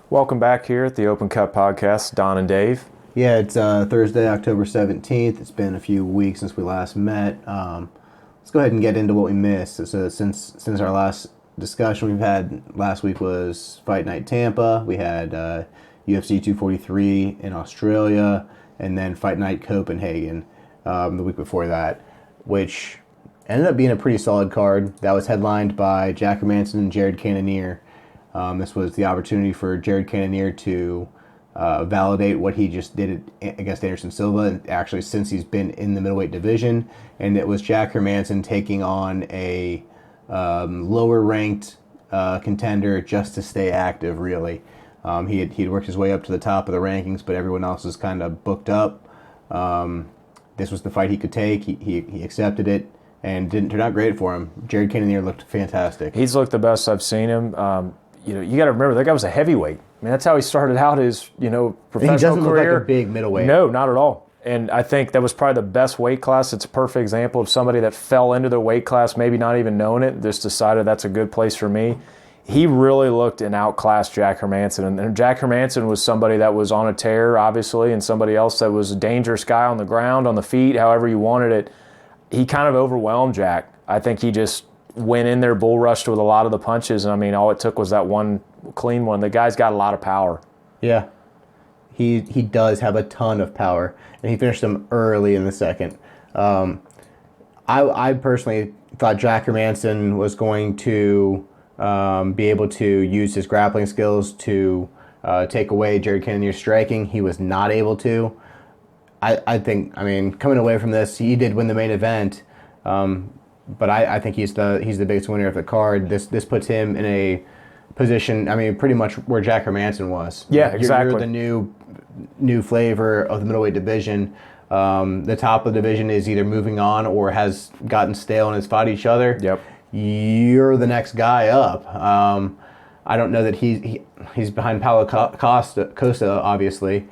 Welcome back here at the Open Cup Podcast, Don and Dave. Yeah, it's Thursday, October 17th. It's been a few weeks since we last met. Let's go ahead and get into what we missed. So since our last discussion we've had last week was Fight Night Tampa. We had UFC 243 in Australia, and then Fight Night Copenhagen the week before that, which ended up being a pretty solid card. That was headlined by Jack Hermanson and Jared Cannoneer. This was the opportunity for Jared Cannoneer to validate what he just did against Anderson Silva, and actually since he's been in the middleweight division. And it was Jack Hermanson taking on a lower-ranked contender just to stay active, really. He'd worked his way up to the top of the rankings, but everyone else was kind of booked up. This was the fight he could take. He accepted it, and didn't turn out great for him. Jared Cannoneer looked fantastic. He's looked the best I've seen him. You got to remember, that guy was a heavyweight. I mean, that's how he started out his, professional career. He doesn't look like a big middleweight. No, not at all. And I think that was probably the best weight class. It's a perfect example of somebody that fell into their weight class, maybe not even knowing it, just decided that's a good place for me. He really looked and outclassed Jack Hermanson. And Jack Hermanson was somebody that was on a tear, obviously, and somebody else that was a dangerous guy on the ground, on the feet, however you wanted it. He kind of overwhelmed Jack. I think he just went in there, bull rushed with a lot of the punches, and I mean, all it took was that one clean one. The guy's got a lot of power. Yeah, he does have a ton of power, and he finished them early in the second. I personally thought Jack Hermanson was going to be able to use his grappling skills to take away Jared Cannoneer's striking. He was not able to. I think, coming away from this, he did win the main event. But I think he's the biggest winner of the card. This puts him in a position, pretty much where Jack Hermanson was. Yeah, exactly. You're the new flavor of the middleweight division. The top of the division is either moving on or has gotten stale and has fought each other. Yep. You're the next guy up. I don't know that he's behind Paulo Costa, obviously.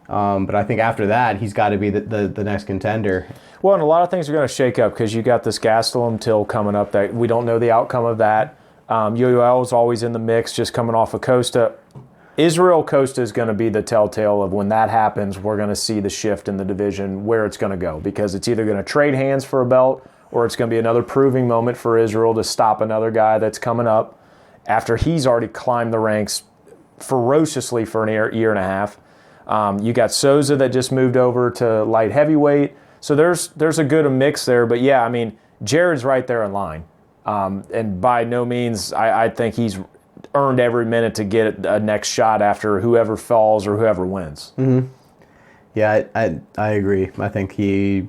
But I think after that, he's got to be the next contender. Well, and a lot of things are going to shake up because you got this Gastelum Till coming up that we don't know the outcome of that. Yoel is always in the mix, just coming off of Costa. Israel Costa is going to be the telltale of when that happens. We're going to see the shift in the division, where it's going to go, because it's either going to trade hands for a belt or it's going to be another proving moment for Israel to stop another guy that's coming up after he's already climbed the ranks ferociously for a year and a half. You got Souza that just moved over to light heavyweight. So there's a good mix there. But yeah, Jared's right there in line. And by no means, I think he's earned every minute to get a next shot after whoever falls or whoever wins. Mm-hmm. Yeah, I agree. I think he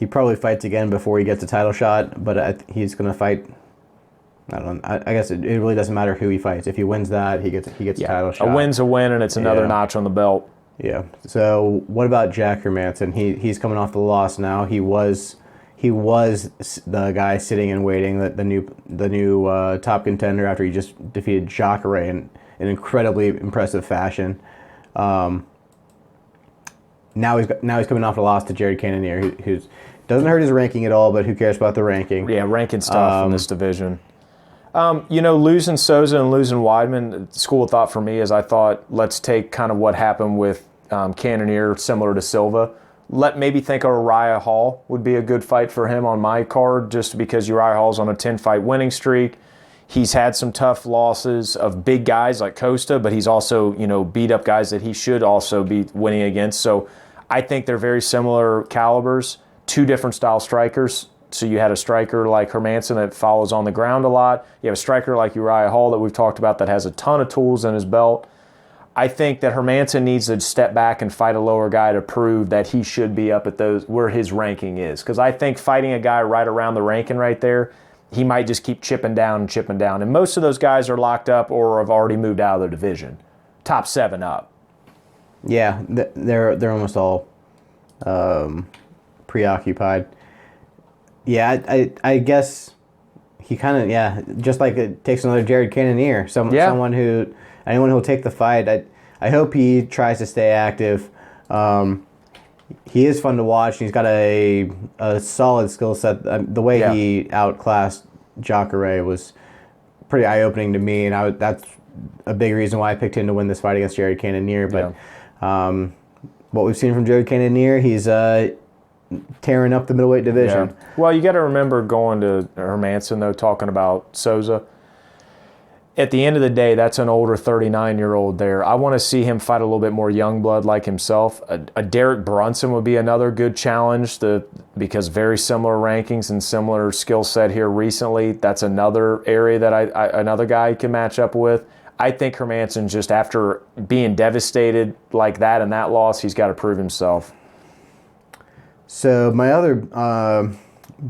probably fights again before he gets a title shot, but he's going to fight. I don't know. I guess it really doesn't matter who he fights. If he wins that, he gets a title shot. A win's a win, and it's another notch on the belt. Yeah. So what about Jack Hermanson? He's coming off the loss now. He was the guy sitting and waiting, the new top contender after he just defeated Jacare in an incredibly impressive fashion. Now he's coming off the loss to Jared Cannoneer, who doesn't hurt his ranking at all, but who cares about the ranking? Yeah, ranking's tough in this division. Losing Souza and losing Weidman, school of thought for me is I thought, let's take kind of what happened with Cannoneer, similar to Silva. Maybe think of Uriah Hall would be a good fight for him on my card, just because Uriah Hall's on a 10-fight winning streak. He's had some tough losses of big guys like Costa, but he's also, beat up guys that he should also be winning against. So I think they're very similar calibers, two different style strikers. So you had a striker like Hermanson that follows on the ground a lot. You have a striker like Uriah Hall that we've talked about that has a ton of tools in his belt. I think that Hermanson needs to step back and fight a lower guy to prove that he should be up at those where his ranking is. Because I think fighting a guy right around the ranking right there, he might just keep chipping down. And most of those guys are locked up or have already moved out of their division. Top 7 up. Yeah, they're almost all preoccupied. Yeah, I guess he kind of, just like it takes another Jared Cannoneer, someone anyone who'll take the fight. I hope he tries to stay active. He is fun to watch. He's got a solid skill set. The way he outclassed Jacare was pretty eye-opening to me, and a big reason why I picked him to win this fight against Jared Cannoneer. But what we've seen from Jared Cannoneer, he's tearing up the middleweight division. Yeah. Well, you got to remember going to Hermanson, though, talking about Souza. At the end of the day, that's an older 39-year-old there. I want to see him fight a little bit more young blood like himself. A Derek Brunson would be another good challenge because very similar rankings and similar skill set here recently. That's another area that another guy can match up with. I think Hermanson, just after being devastated like that and that loss, he's got to prove himself. So my other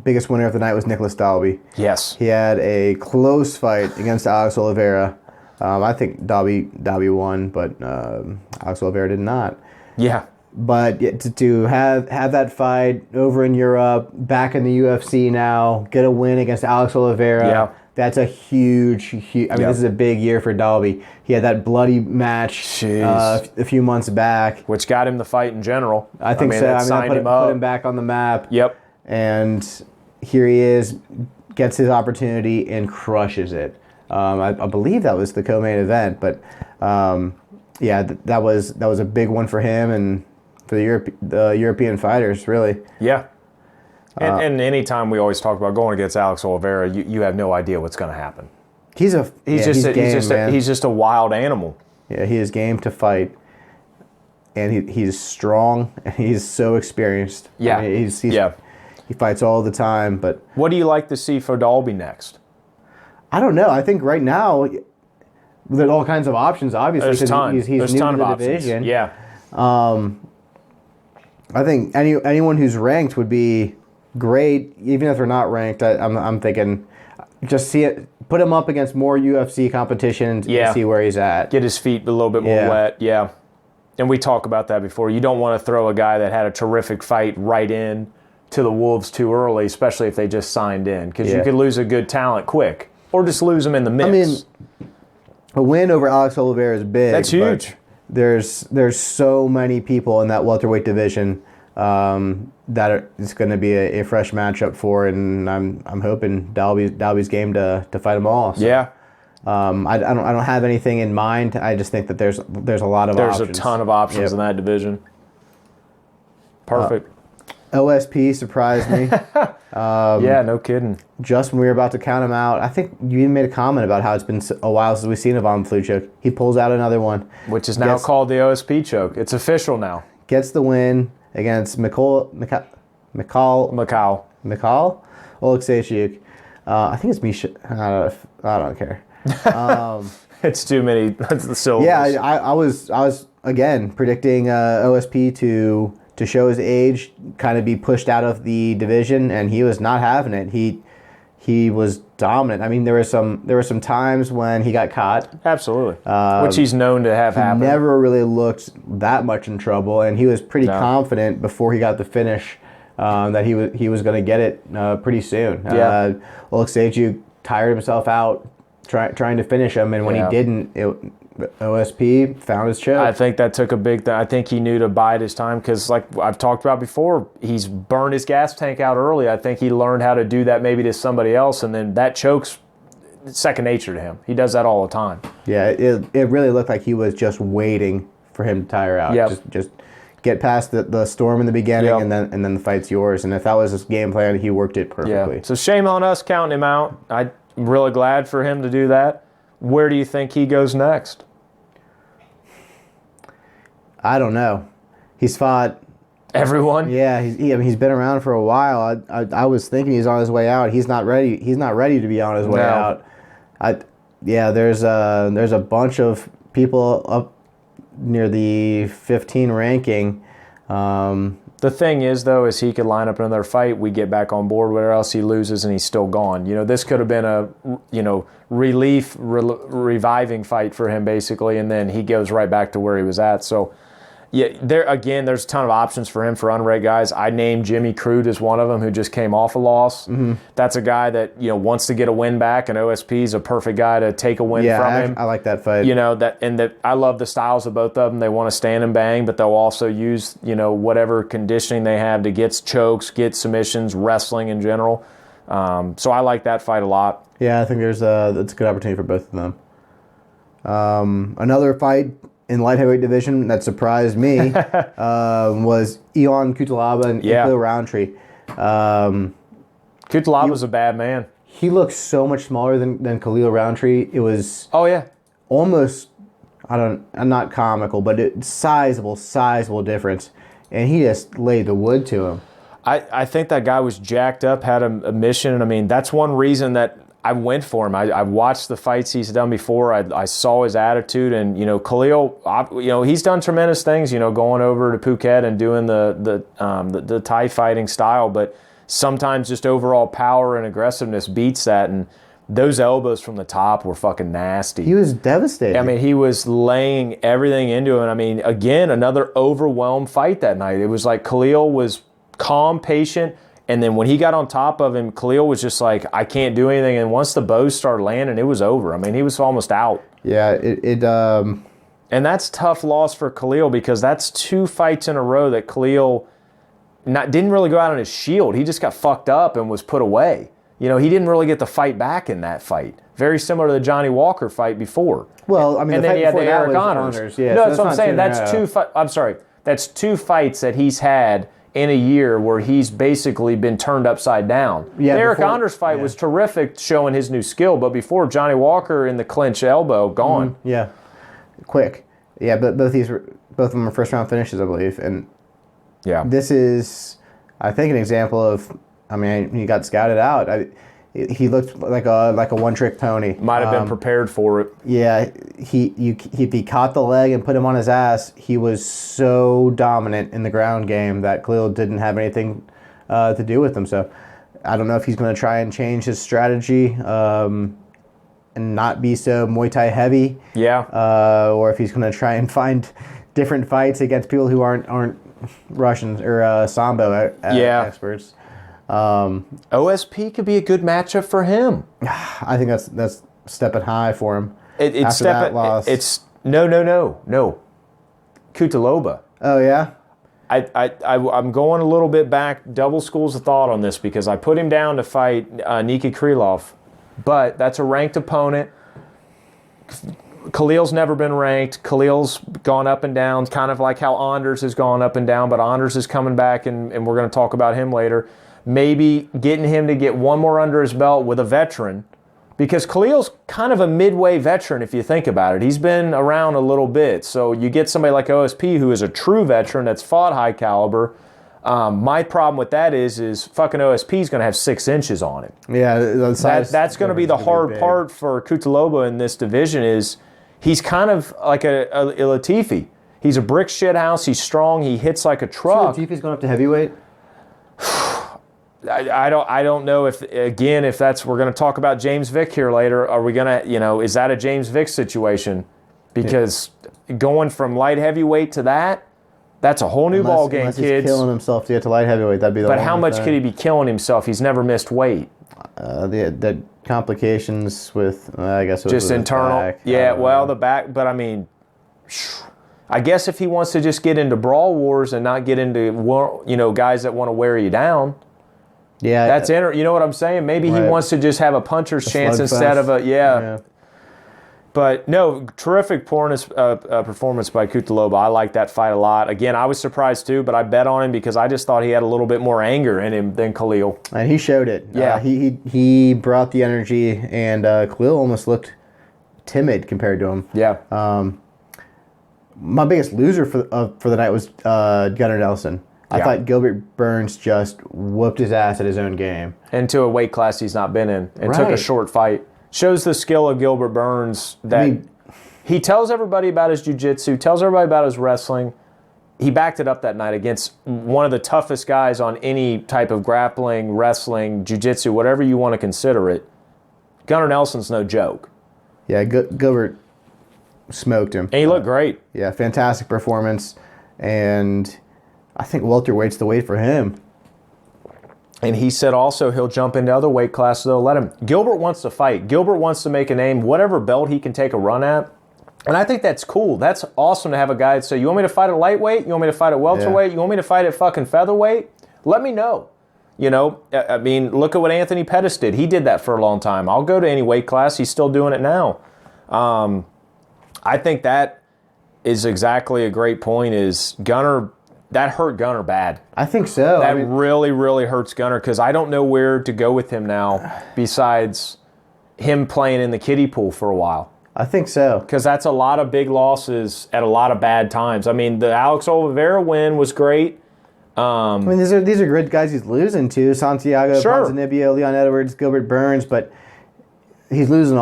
biggest winner of the night was Nicolas Dhabi. Yes. He had a close fight against Alex Oliveira. I think Dhabi won, but Alex Oliveira did not. Yeah. But to have that fight over in Europe, back in the UFC now, get a win against Alex Oliveira, that's a huge. I mean, this is a big year for Dhabi. He had that bloody match a few months back, which got him the fight in general. I think so. I mean, put him back on the map. Yep. And here he is, gets his opportunity and crushes it. I believe that was the co-main event, but that was a big one for him and for the European fighters, really. Yeah. And anytime we always talk about going against Alex Oliveira, you have no idea what's going to happen. He's just a wild animal. Yeah, he is game to fight, and he's strong and he's so experienced. Yeah, I mean, he fights all the time. But what do you like to see for Dalby next? I don't know. I think right now there's all kinds of options. Obviously, there's he's new to the division. Yeah. I think anyone who's ranked would be great, even if they're not ranked. I'm thinking, just put him up against more UFC competition and see where he's at. Get his feet a little bit more wet. Yeah. And we talked about that before. You don't want to throw a guy that had a terrific fight right in to the Wolves too early, especially if they just signed in, because you could lose a good talent quick, or just lose them in the mix. I mean, a win over Alex Oliveira is big. That's huge. There's so many people in that welterweight division that it's going to be a fresh matchup for, and I'm hoping Dalby's game to fight them all. So, yeah. I don't have anything in mind. I just think that there's a lot of options. There's a ton of options in that division. Perfect. OSP surprised me. Yeah, no kidding. Just when we were about to count him out, I think you even made a comment about how it's been a while since we've seen a Von Flue choke. He pulls out another one. Which is now called the OSP choke. It's official now. Gets the win against Mikhail Oleksiejczuk. I think it's Misha. I don't care. It's too many. That's the syllables. Yeah, I was again predicting OSP to show his age, kind of be pushed out of the division, and he was not having it. He was dominant. I mean, there were some times when he got caught. Absolutely. Which he's known to have happened. He never really looked that much in trouble, and he was pretty confident before he got the finish that he was going to get it pretty soon. Yeah. Oleksiejczuk tired himself out trying to finish him, and when he didn't, OSP found his choke. I think that took a big thing. I think he knew to bide his time because, like I've talked about before, he's burned his gas tank out early. I think he learned how to do that maybe to somebody else, and then that choke's second nature to him. He does that all the time. Yeah, it really looked like he was just waiting for him to tire out. Yep. Just get past the storm in the beginning, and then the fight's yours. And if that was his game plan, he worked it perfectly. Yeah. So shame on us counting him out. I'm really glad for him to do that. Where do you think he goes next? I don't know. He's fought everyone. Yeah, he's been around for a while. I was thinking he's on his way out. He's not ready. He's not ready to be on his way out. There's a bunch of people up near the 15 ranking. The thing is, though, is he could line up another fight. We get back on board. Where else he loses and he's still gone. This could have been a reviving fight for him basically, and then he goes right back to where he was at. So. Yeah, there's a ton of options for him for unranked guys. I named Jimmy Crute as one of them who just came off a loss. Mm-hmm. That's a guy that wants to get a win back, and OSP is a perfect guy to take a win from him. I like that fight. I love the styles of both of them. They want to stand and bang, but they'll also use whatever conditioning they have to get chokes, get submissions, wrestling in general. So I like that fight a lot. Yeah, I think that's a good opportunity for both of them. Another fight in light heavyweight division that surprised me was Ion Cutelaba and Khalil Roundtree. Cutelaba's a bad man. He looks so much smaller than Khalil Roundtree. It was almost, I'm not comical, but it's sizable difference. And he just laid the wood to him. I think that guy was jacked up, had a mission. I mean, that's one reason that I went for him. I watched the fights he's done before. I saw his attitude, and Khalil, he's done tremendous things. Going over to Phuket and doing the Thai fighting style, but sometimes just overall power and aggressiveness beats that. And those elbows from the top were fucking nasty. He was devastating. I mean, he was laying everything into him. I mean, again, another overwhelmed fight that night. It was like Khalil was calm, patient. And then when he got on top of him, Khalil was just like, I can't do anything. And once the bows started landing, it was over. I mean, he was almost out. Yeah, and that's tough loss for Khalil because that's 2 fights in a row that Khalil didn't really go out on his shield. He just got fucked up and was put away. He didn't really get the fight back in that fight. Very similar to the Johnny Walker fight before. Well, I mean, and the then fight he had the before Eric that was Honors. Yeah, no, so that's what I'm saying. That's 2 fights that he's had in a year where he's basically been turned upside down. Yeah, the Eric Honors fight was terrific, showing his new skill, but before, Johnny Walker in the clinch elbow, gone. Yeah, quick. Yeah, but both of them are first-round finishes, I believe. And this is, I think, an example of, I mean, he got scouted out. He looked like a one-trick pony. Might have been prepared for it. Yeah, if he caught the leg and put him on his ass, he was so dominant in the ground game that Khalil didn't have anything to do with him. So I don't know if he's going to try and change his strategy and not be so Muay Thai heavy. Yeah. Or if he's going to try and find different fights against people who aren't Russians or Sambo experts. OSP could be a good matchup for him. I think that's stepping high for him. It's no. Cutelaba. Oh yeah. I'm going a little bit back, double schools of thought on this because I put him down to fight Nika Krylov, but that's a ranked opponent. Khalil's never been ranked. Khalil's gone up and down, kind of like how Anders has gone up and down, but Anders is coming back, and we're going to talk about him later. Maybe getting him to get one more under his belt with a veteran, because Khalil's kind of a midway veteran if you think about it. He's been around a little bit. So you get somebody like OSP who is a true veteran that's fought high caliber. My problem with that is fucking OSP is going to have 6 inches on him. Yeah, that's going to be the hard part for Cutelaba in this division is he's kind of like a Latifi. He's a brick shit house. He's strong. He hits like a truck. So Latifi's going up to heavyweight? I don't know if that's, we're going to talk about James Vick here later. Are we going to, is that a James Vick situation? Because going from light heavyweight to that's a whole new ball game, unless kids. He's killing himself to get to light heavyweight. That'd be the. But how much could he be killing himself? He's never missed weight. The complications with, I guess, just internal. Back. Yeah, the back. But I mean, I guess if he wants to just get into brawl wars and not get into guys that want to wear you down. Yeah, that's you know what I'm saying? Maybe he wants to just have a puncher's chance instead of a But no, terrific performance by Cutelaba. I like that fight a lot. Again, I was surprised too, but I bet on him because I just thought he had a little bit more anger in him than Khalil. And he showed it. Yeah, he brought the energy, and Khalil almost looked timid compared to him. Yeah. My biggest loser for the night was Gunnar Nelson. I thought Gilbert Burns just whooped his ass at his own game. Into a weight class he's not been in and took a short fight. Shows the skill of Gilbert Burns that he tells everybody about his jiu-jitsu, tells everybody about his wrestling. He backed it up that night against one of the toughest guys on any type of grappling, wrestling, jiu-jitsu, whatever you want to consider it. Gunnar Nelson's no joke. Yeah, Gilbert smoked him. And he looked great. Yeah, fantastic performance. And I think welterweight's the weight for him. And he said also he'll jump into other weight classes. They'll let him. Gilbert wants to fight. Gilbert wants to make a name, whatever belt he can take a run at. And I think that's cool. That's awesome to have a guy that say, you want me to fight at lightweight? You want me to fight at welterweight? Yeah. You want me to fight at fucking featherweight? Let me know. I mean, look at what Anthony Pettis did. He did that for a long time. I'll go to any weight class. He's still doing it now. I think that is exactly a great point. Is Gunnar, that hurt Gunnar bad. I think so. That really, really hurts Gunnar because I don't know where to go with him now besides him playing in the kiddie pool for a while. I think so. Because that's a lot of big losses at a lot of bad times. I mean, the Alex Oliveira win was great. I mean, these are great guys he's losing to. Santiago, Ponzinibbio, Leon Edwards, Gilbert Burns, but he's losing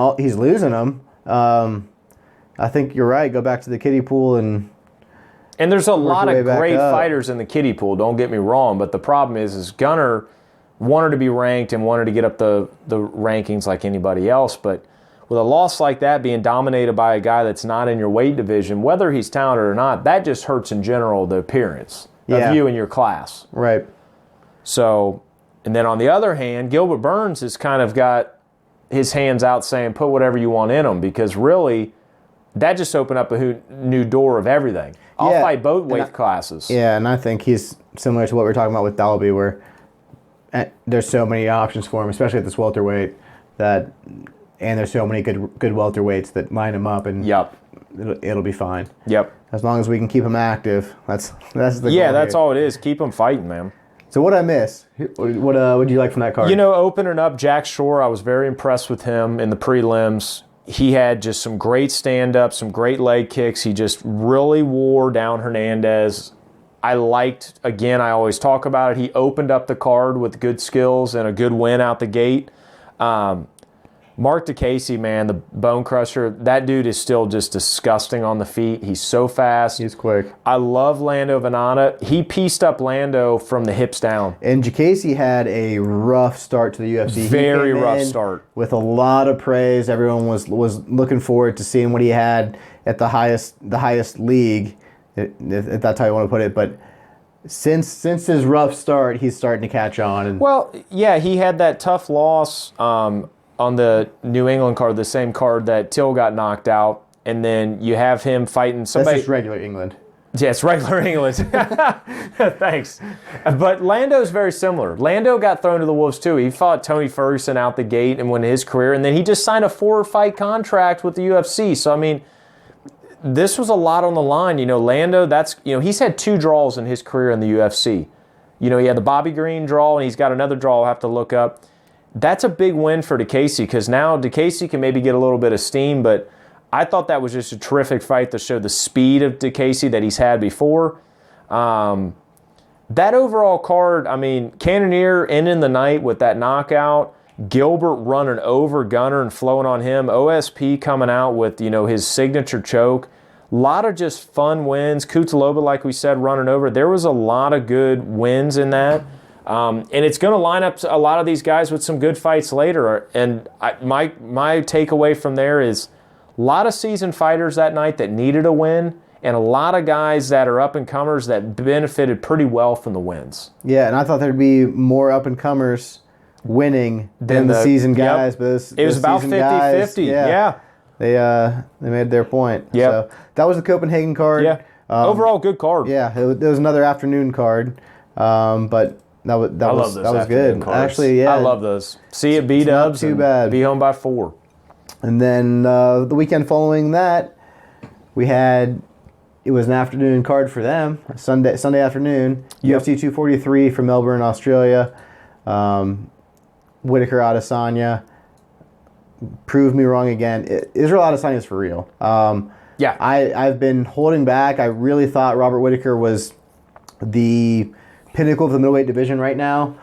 them. I think you're right. Go back to the kiddie pool and there's a lot of great fighters in the kiddie pool, don't get me wrong, but the problem is Gunnar wanted to be ranked and wanted to get up the rankings like anybody else, but with a loss like that, being dominated by a guy that's not in your weight division, whether he's talented or not, that just hurts in general the appearance of you and your class. Right. So, and then on the other hand, Gilbert Burns has kind of got his hands out saying, put whatever you want in them, because really, that just opened up a new door of everything. I'll fight both weight classes. Yeah, and I think he's similar to what we were talking about with Dhabi, where there's so many options for him, especially at this welterweight, and there's so many good welterweights that line him up, and it'll be fine. Yep. As long as we can keep him active, that's the goal. Yeah, that's all it is. Keep him fighting, man. So what I miss? What would you like from that card? Opening up Jack Shore, I was very impressed with him in the prelims. He had just some great stand-ups, some great leg kicks. He just really wore down Hernandez. I liked, again, I always talk about it, he opened up the card with good skills and a good win out the gate. Mark DeCasey, man, the bone crusher, that dude is still just disgusting on the feet. He's so fast. He's quick. I love Lando Venata. He pieced up Lando from the hips down. And DeCasey had a rough start to the UFC. Very rough start. With a lot of praise. Everyone was looking forward to seeing what he had at the highest league, if that's how you want to put it. But since his rough start, he's starting to catch on. Well, yeah, he had that tough loss on the New England card, the same card that Till got knocked out, and then you have him fighting somebody. That's just regular England. Yeah, it's regular England. Thanks. But Lando's very similar. Lando got thrown to the wolves too. He fought Tony Ferguson out the gate and won his career, and then he just signed a 4-fight contract with the UFC. So, I mean, this was a lot on the line. Lando, he's had 2 draws in his career in the UFC. He had the Bobby Green draw, and he's got another draw I'll have to look up. That's a big win for DeCasey because now DeCasey can maybe get a little bit of steam, but I thought that was just a terrific fight to show the speed of DeCasey that he's had before. That overall card, I mean, Cannoneer ending the night with that knockout, Gilbert running over Gunnar and flowing on him, OSP coming out with, his signature choke. A lot of just fun wins. Kutaloba, like we said, running over. There was a lot of good wins in that. And it's going to line up a lot of these guys with some good fights later. And my takeaway from there is a lot of seasoned fighters that night that needed a win, and a lot of guys that are up-and-comers that benefited pretty well from the wins. Yeah, and I thought there'd be more up-and-comers winning than the seasoned guys. Yep. But it was about 50-50. Yeah. They made their point. Yep. So that was the Copenhagen card. Yeah. Overall, good card. Yeah, it was another afternoon card. But that was good. Cards. Actually, yeah. I love those. See it, B-dubs, too bad. Be home by 4. And then the weekend following that, it was an afternoon card for them, Sunday afternoon. Yep. UFC 243 from Melbourne, Australia. Whittaker Adesanya. Prove me wrong again. Israel Adesanya is for real. Yeah. I've been holding back. I really thought Robert Whittaker was the pinnacle of the middleweight division right now.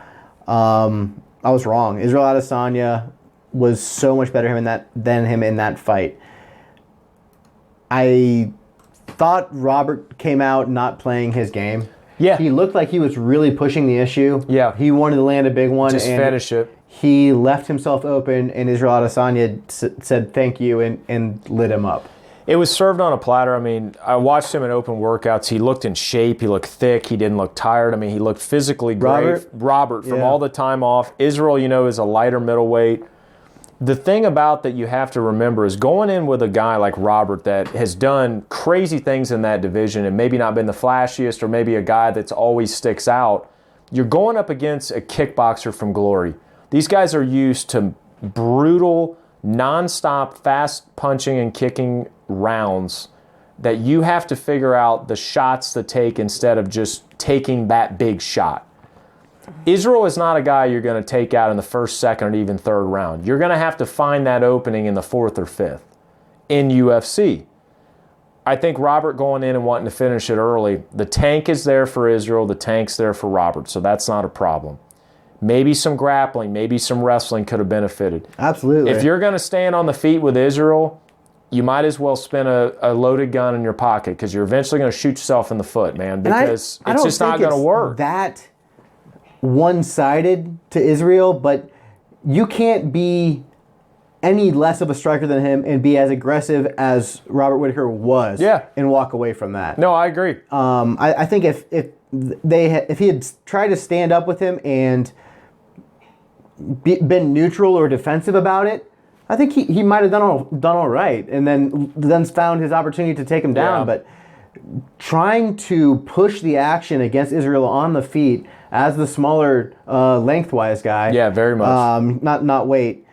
I was wrong. Israel Adesanya was so much better than him in that fight. I thought Robert came out not playing his game. Yeah. He looked like he was really pushing the issue. Yeah. He wanted to land a big one. Just finish it. He left himself open, and Israel Adesanya said thank you and lit him up. It was served on a platter. I mean, I watched him in open workouts. He looked in shape. He looked thick. He didn't look tired. I mean, he looked physically great. Robert from all the time off. Israel, is a lighter middleweight. The thing about that you have to remember is going in with a guy like Robert that has done crazy things in that division and maybe not been the flashiest or maybe a guy that's always sticks out, you're going up against a kickboxer from Glory. These guys are used to brutal nonstop, fast punching and kicking rounds that you have to figure out the shots to take instead of just taking that big shot. Israel is not a guy you're going to take out in the first, second, or even third round. You're going to have to find that opening in the fourth or fifth in UFC. I think Robert going in and wanting to finish it early, the tank is there for Israel, the tank's there for Robert, so that's not a problem. Maybe some grappling, maybe some wrestling could have benefited. Absolutely. If you're going to stand on the feet with Israel, you might as well spin a loaded gun in your pocket because you're eventually going to shoot yourself in the foot, man, because it's just not going to work. That one-sided to Israel, but you can't be any less of a striker than him and be as aggressive as Robert Whittaker was and walk away from that. No, I agree. I think if he had tried to stand up with him and been neutral or defensive about it, I think he might have done all right, and then found his opportunity to take him down. Yeah. But trying to push the action against Israel on the feet as the smaller lengthwise guy, very much. Not weight.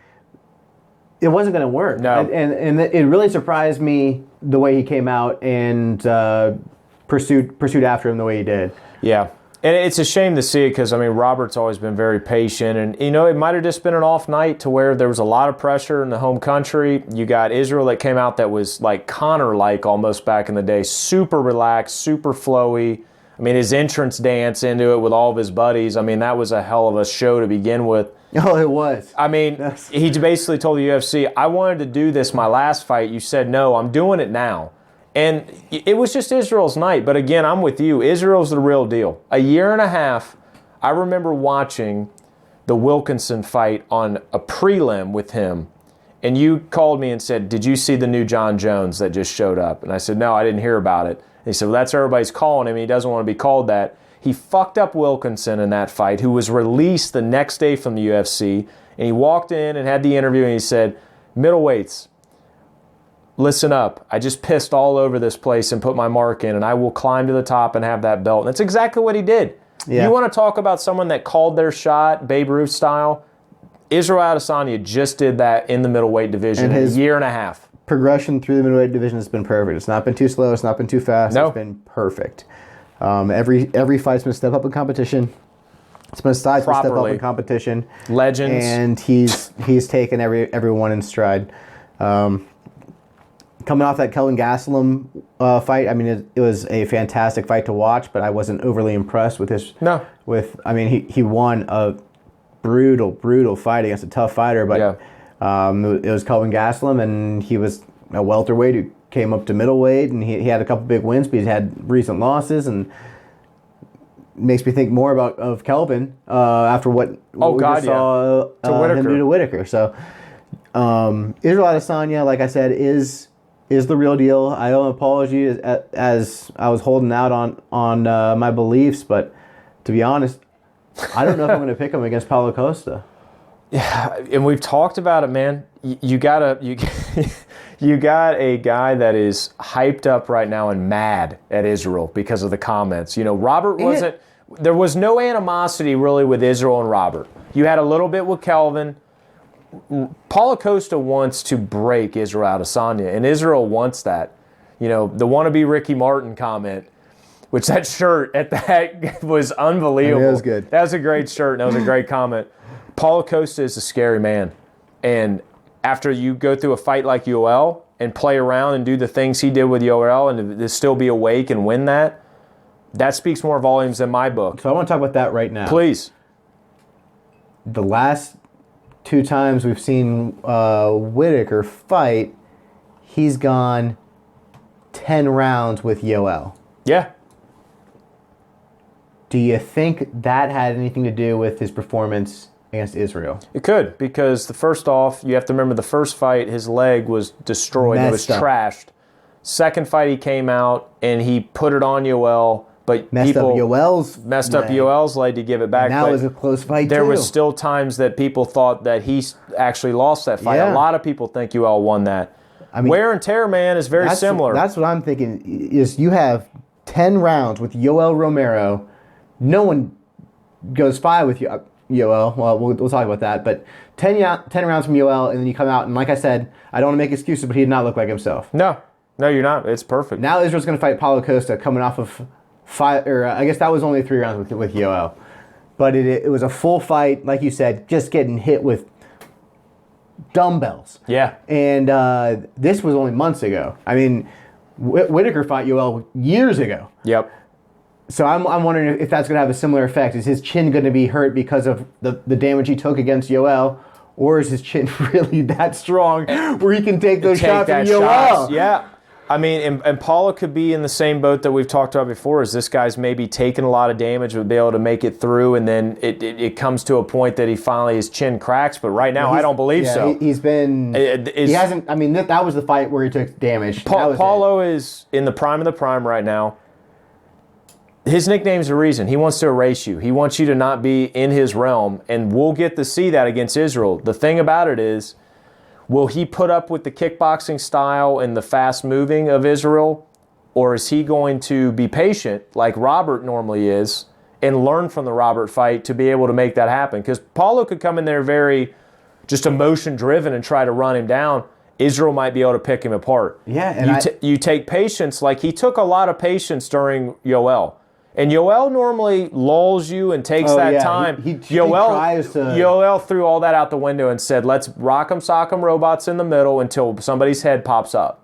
It wasn't going to work. No. And it really surprised me the way he came out and pursued after him the way he did. Yeah. And it's a shame to see it because, I mean, Robert's always been very patient. And, you know, it might have just been an off night to where there was a lot of pressure in the home country. You got Israel that came out that was like Conor-like almost back in the day. Super relaxed, super flowy. I mean, his entrance dance into it with all of his buddies. I mean, that was a hell of a show to begin with. Oh, it was. I mean, he basically told the UFC, I wanted to do this my last fight. You said no, I'm doing it now. And it was just Israel's night. But again, I'm with you. Israel's the real deal. A year and a half, I remember watching the Wilkinson fight on a prelim with him. And you called me and said, did you see the new John Jones that just showed up? And I said, no, I didn't hear about it. And he said, well, that's what everybody's calling him. He doesn't want to be called that. He fucked up Wilkinson in that fight, who was released the next day from the UFC. And he walked in and had the interview and he said, middleweights, listen up. I just pissed all over this place and put my mark in, and I will climb to the top and have that belt. And that's exactly what he did. Yeah. You want to talk about someone that called their shot, Babe Ruth style? Israel Adesanya just did that in the middleweight division in a year and a half. Progression through the middleweight division has been perfect. It's not been too slow. It's not been too fast. No. It's been perfect. Every fight's been a step up in competition. It's been a step up in competition. Legends. And he's taken everyone in stride. Coming off that Kelvin Gastelum fight, I mean, it was a fantastic fight to watch, but I wasn't overly impressed with his. No. He won a brutal fight against a tough fighter, but it was Kelvin Gastelum, and he was a welterweight who came up to middleweight, and he had a couple big wins, but he's had recent losses, and makes me think more of Kelvin after what we just saw him do to Whittaker. So Israel Adesanya, like I said, is the real deal. I owe an apology as I was holding out on my beliefs, but to be honest, I don't know if I'm going to pick him against Paulo Costa. Yeah, and we've talked about it, man. You got a guy that is hyped up right now and mad at Israel because of the comments. You know, Robert wasn't. There was no animosity really with Israel and Robert. You had a little bit with Kelvin. Paulo Costa wants to break Israel Adesanya, and Israel wants that. You know, the wannabe Ricky Martin comment, which that shirt at that was unbelievable. That was good. That was a great shirt, and that was a great comment. Paulo Costa is a scary man, and after you go through a fight like Yoel and play around and do the things he did with Yoel and to still be awake and win that speaks more volumes than my book. So I want to talk about that right now. Please. The last 2 times we've seen Whittaker fight, he's gone 10 rounds with Yoel. Yeah. Do you think that had anything to do with his performance against Israel? It could, because first off, you have to remember the first fight, his leg was destroyed. It was trashed. Second fight, he came out and he put it on Yoel, but messed up Yoel's leg to give it back. And that was a close fight, There was still times that people thought that he actually lost that fight. Yeah. A lot of people think Yoel won that. I mean, wear and tear, man, is very similar. That's what I'm thinking. Is you have 10 rounds with Yoel Romero. No one goes 5 with you. Yoel. Well, we'll talk about that. But 10 rounds from Yoel, and then you come out, and like I said, I don't want to make excuses, but he did not look like himself. No, you're not. It's perfect. Now Israel's going to fight Paulo Costa coming off of 5, or I guess that was only 3 rounds with Yoel. But it was a full fight, like you said, just getting hit with dumbbells. Yeah. And this was only months ago. I mean, Whittaker fought Yoel years ago. Yep. So I'm wondering if that's going to have a similar effect. Is his chin going to be hurt because of the damage he took against Yoel? Or is his chin really that strong where he can take those shots at Yoel? Yeah. I mean, and Paulo could be in the same boat that we've talked about before, is this guy's maybe taken a lot of damage but be able to make it through, and then it comes to a point that his chin cracks, but right now I don't believe so. He hasn't, I mean, that was the fight where he took damage. Paulo is in the prime of the prime right now. His nickname's a reason. He wants to erase you. He wants you to not be in his realm, and we'll get to see that against Israel. The thing about it is, will he put up with the kickboxing style and the fast moving of Israel, or is he going to be patient like Robert normally is and learn from the Robert fight to be able to make that happen? Because Paulo could come in there very just emotion driven and try to run him down. Israel might be able to pick him apart. Yeah, and you take patience. Like, he took a lot of patience during Yoel. And Yoel normally lulls you and takes time. Yoel threw all that out the window and said, let's rock'em sock'em robots in the middle until somebody's head pops up.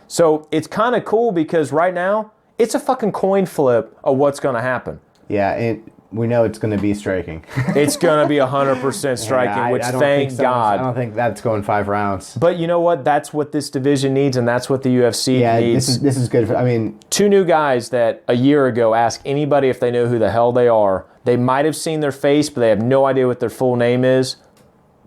So it's kind of cool because right now, it's a fucking coin flip of what's going to happen. Yeah, we know it's going to be striking. It's going to be 100% striking, thank God. I don't think that's going 5 rounds. But you know what? That's what this division needs, and that's what the UFC needs. This is good. I mean, 2 new guys that a year ago, ask anybody if they know who the hell they are. They might have seen their face, but they have no idea what their full name is.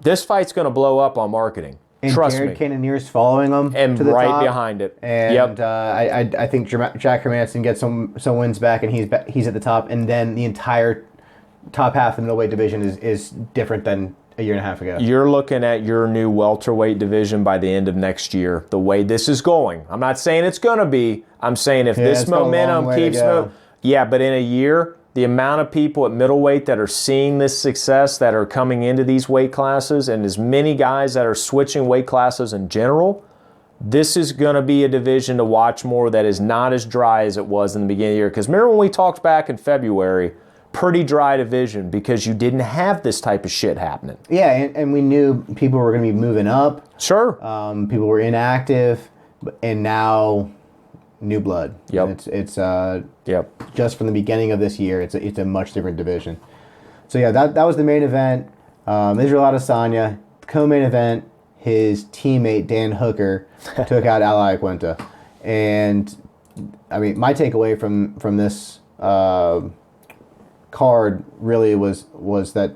This fight's going to blow up on marketing. And Trust me. Cannoneer's following them and to the right top. behind it. And I think Jack Hermanson gets some wins back, and he's at the top. And then the entire top half of the middleweight division is different than a year and a half ago. You're looking at your new welterweight division by the end of next year. The way this is going, I'm not saying it's going to be. I'm saying if this momentum keeps moving. Yeah, but in a year, the amount of people at middleweight that are seeing this success, that are coming into these weight classes, and as many guys that are switching weight classes in general, this is going to be a division to watch more that is not as dry as it was in the beginning of the year. Because remember when we talked back in February, pretty dry division because you didn't have this type of shit happening. Yeah, and we knew people were going to be moving up. Sure. People were inactive, and now new blood. Yep. It's just from the beginning of this year, it's a much different division. So yeah, that was the main event. Israel Adesanya. The co-main event, his teammate Dan Hooker took out Al Iaquinta. And I mean, my takeaway from this card really was that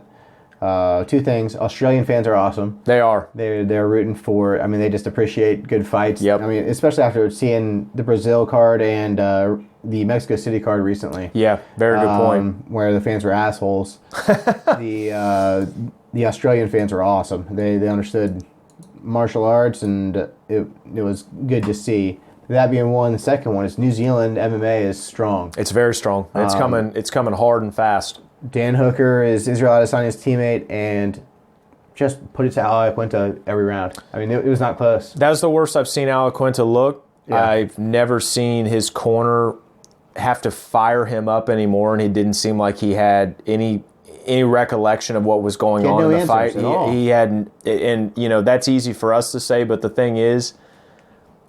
2 things. Australian fans are awesome. They are. They're rooting for. I mean, they just appreciate good fights. Yep. I mean, especially after seeing the Brazil card and the Mexico City card recently. Yeah, very good point. Where the fans were assholes. The Australian fans are awesome. They understood martial arts, and it was good to see. That being one, the second one is New Zealand MMA is strong. It's very strong. It's coming hard and fast. Dan Hooker is Israel Adesanya's teammate, and just put it to Al Iaquinta every round. I mean, it was not close. That was the worst I've seen Al Iaquinta look. Yeah. I've never seen his corner have to fire him up anymore, and he didn't seem like he had any recollection of what was going on in the fight. He had, and you know, that's easy for us to say, but the thing is,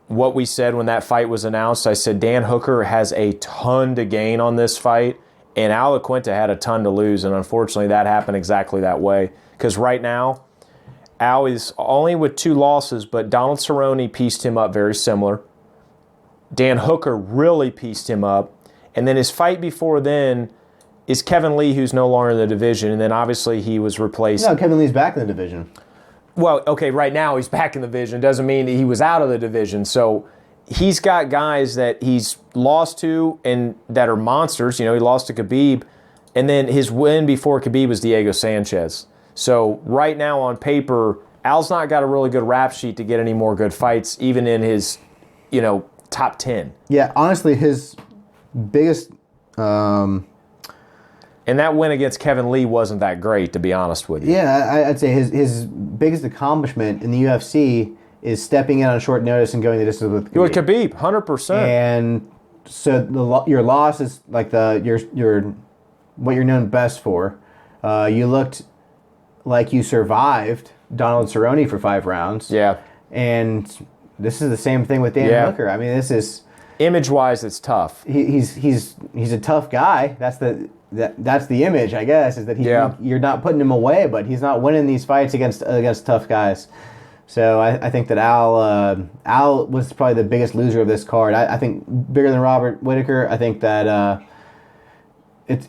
what we said when that fight was announced, I said Dan Hooker has a ton to gain on this fight, and Al Iaquinta had a ton to lose, and unfortunately that happened exactly that way. Because right now, Al is only with 2 losses, but Donald Cerrone pieced him up very similar. Dan Hooker really pieced him up. And then his fight before then is Kevin Lee, who's no longer in the division, and then obviously he was replaced. No, Kevin Lee's back in the division. Well, okay, right now he's back in the division. Doesn't mean he was out of the division. So he's got guys that he's lost to and that are monsters. You know, he lost to Khabib, and then his win before Khabib was Diego Sanchez. So right now on paper, Al's not got a really good rap sheet to get any more good fights, even in his, you know, top 10. Yeah, honestly, his biggest... and And that win against Kevin Lee wasn't that great, to be honest with you. Yeah, I'd say his biggest accomplishment in the UFC is stepping in on short notice and going the distance with Khabib. With Khabib, 100%. And so your loss is like your what you're known best for. You looked like you survived Donald Cerrone for 5 rounds. Yeah. And this is the same thing with Dan Hooker. I mean, this is image-wise, it's tough. He's a tough guy. That's the image, I guess, is that you're not putting him away, but he's not winning these fights against tough guys. So I think that Al was probably the biggest loser of this card. I think bigger than Robert Whittaker. I think that it's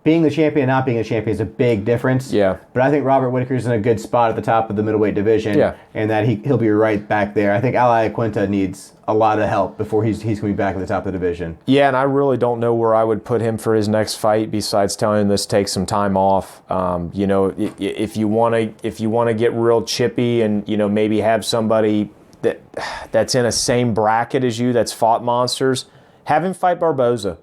being the champion and not being a champion is a big difference. Yeah. But I think Robert Whittaker's in a good spot at the top of the middleweight division. Yeah. And that he'll be right back there. I think Al Iaquinta needs a lot of help before he's going to be back at the top of the division. Yeah, and I really don't know where I would put him for his next fight besides telling him this takes some time off. If you want to get real chippy and maybe have somebody that's in a same bracket as you that's fought monsters, have him fight Barboza.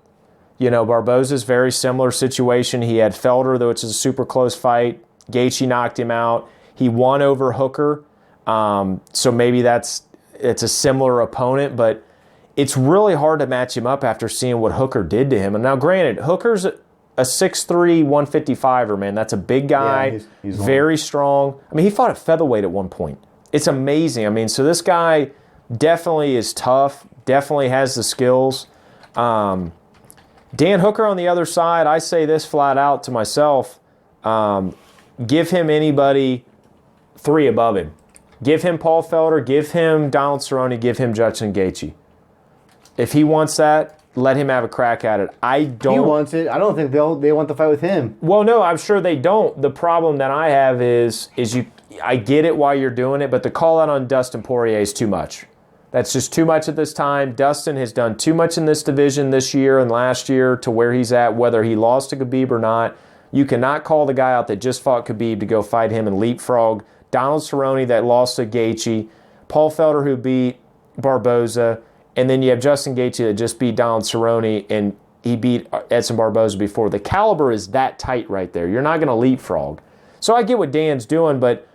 Barboza's very similar situation. He had Felder, though it's a super close fight. Gaethje knocked him out. He won over Hooker, so maybe it's a similar opponent, but it's really hard to match him up after seeing what Hooker did to him. And now, granted, Hooker's a 6'3", 155er, man. That's a big guy, yeah, he's very strong. I mean, he fought at featherweight at one point. It's amazing. I mean, so this guy definitely is tough, definitely has the skills. Dan Hooker on the other side, I say this flat out to myself, give him anybody 3 above him. Give him Paul Felder, give him Donald Cerrone, give him Justin Gaethje. If he wants that, let him have a crack at it. He wants it. I don't think they want the fight with him. Well, no, I'm sure they don't. The problem that I have is I get it why you're doing it, but the call out on Dustin Poirier is too much. That's just too much at this time. Dustin has done too much in this division this year and last year to where he's at, whether he lost to Khabib or not. You cannot call the guy out that just fought Khabib to go fight him and leapfrog Donald Cerrone that lost to Gaethje, Paul Felder who beat Barboza, and then you have Justin Gaethje that just beat Donald Cerrone and he beat Edson Barboza before. The caliber is that tight right there. You're not going to leapfrog. So I get what Dan's doing, but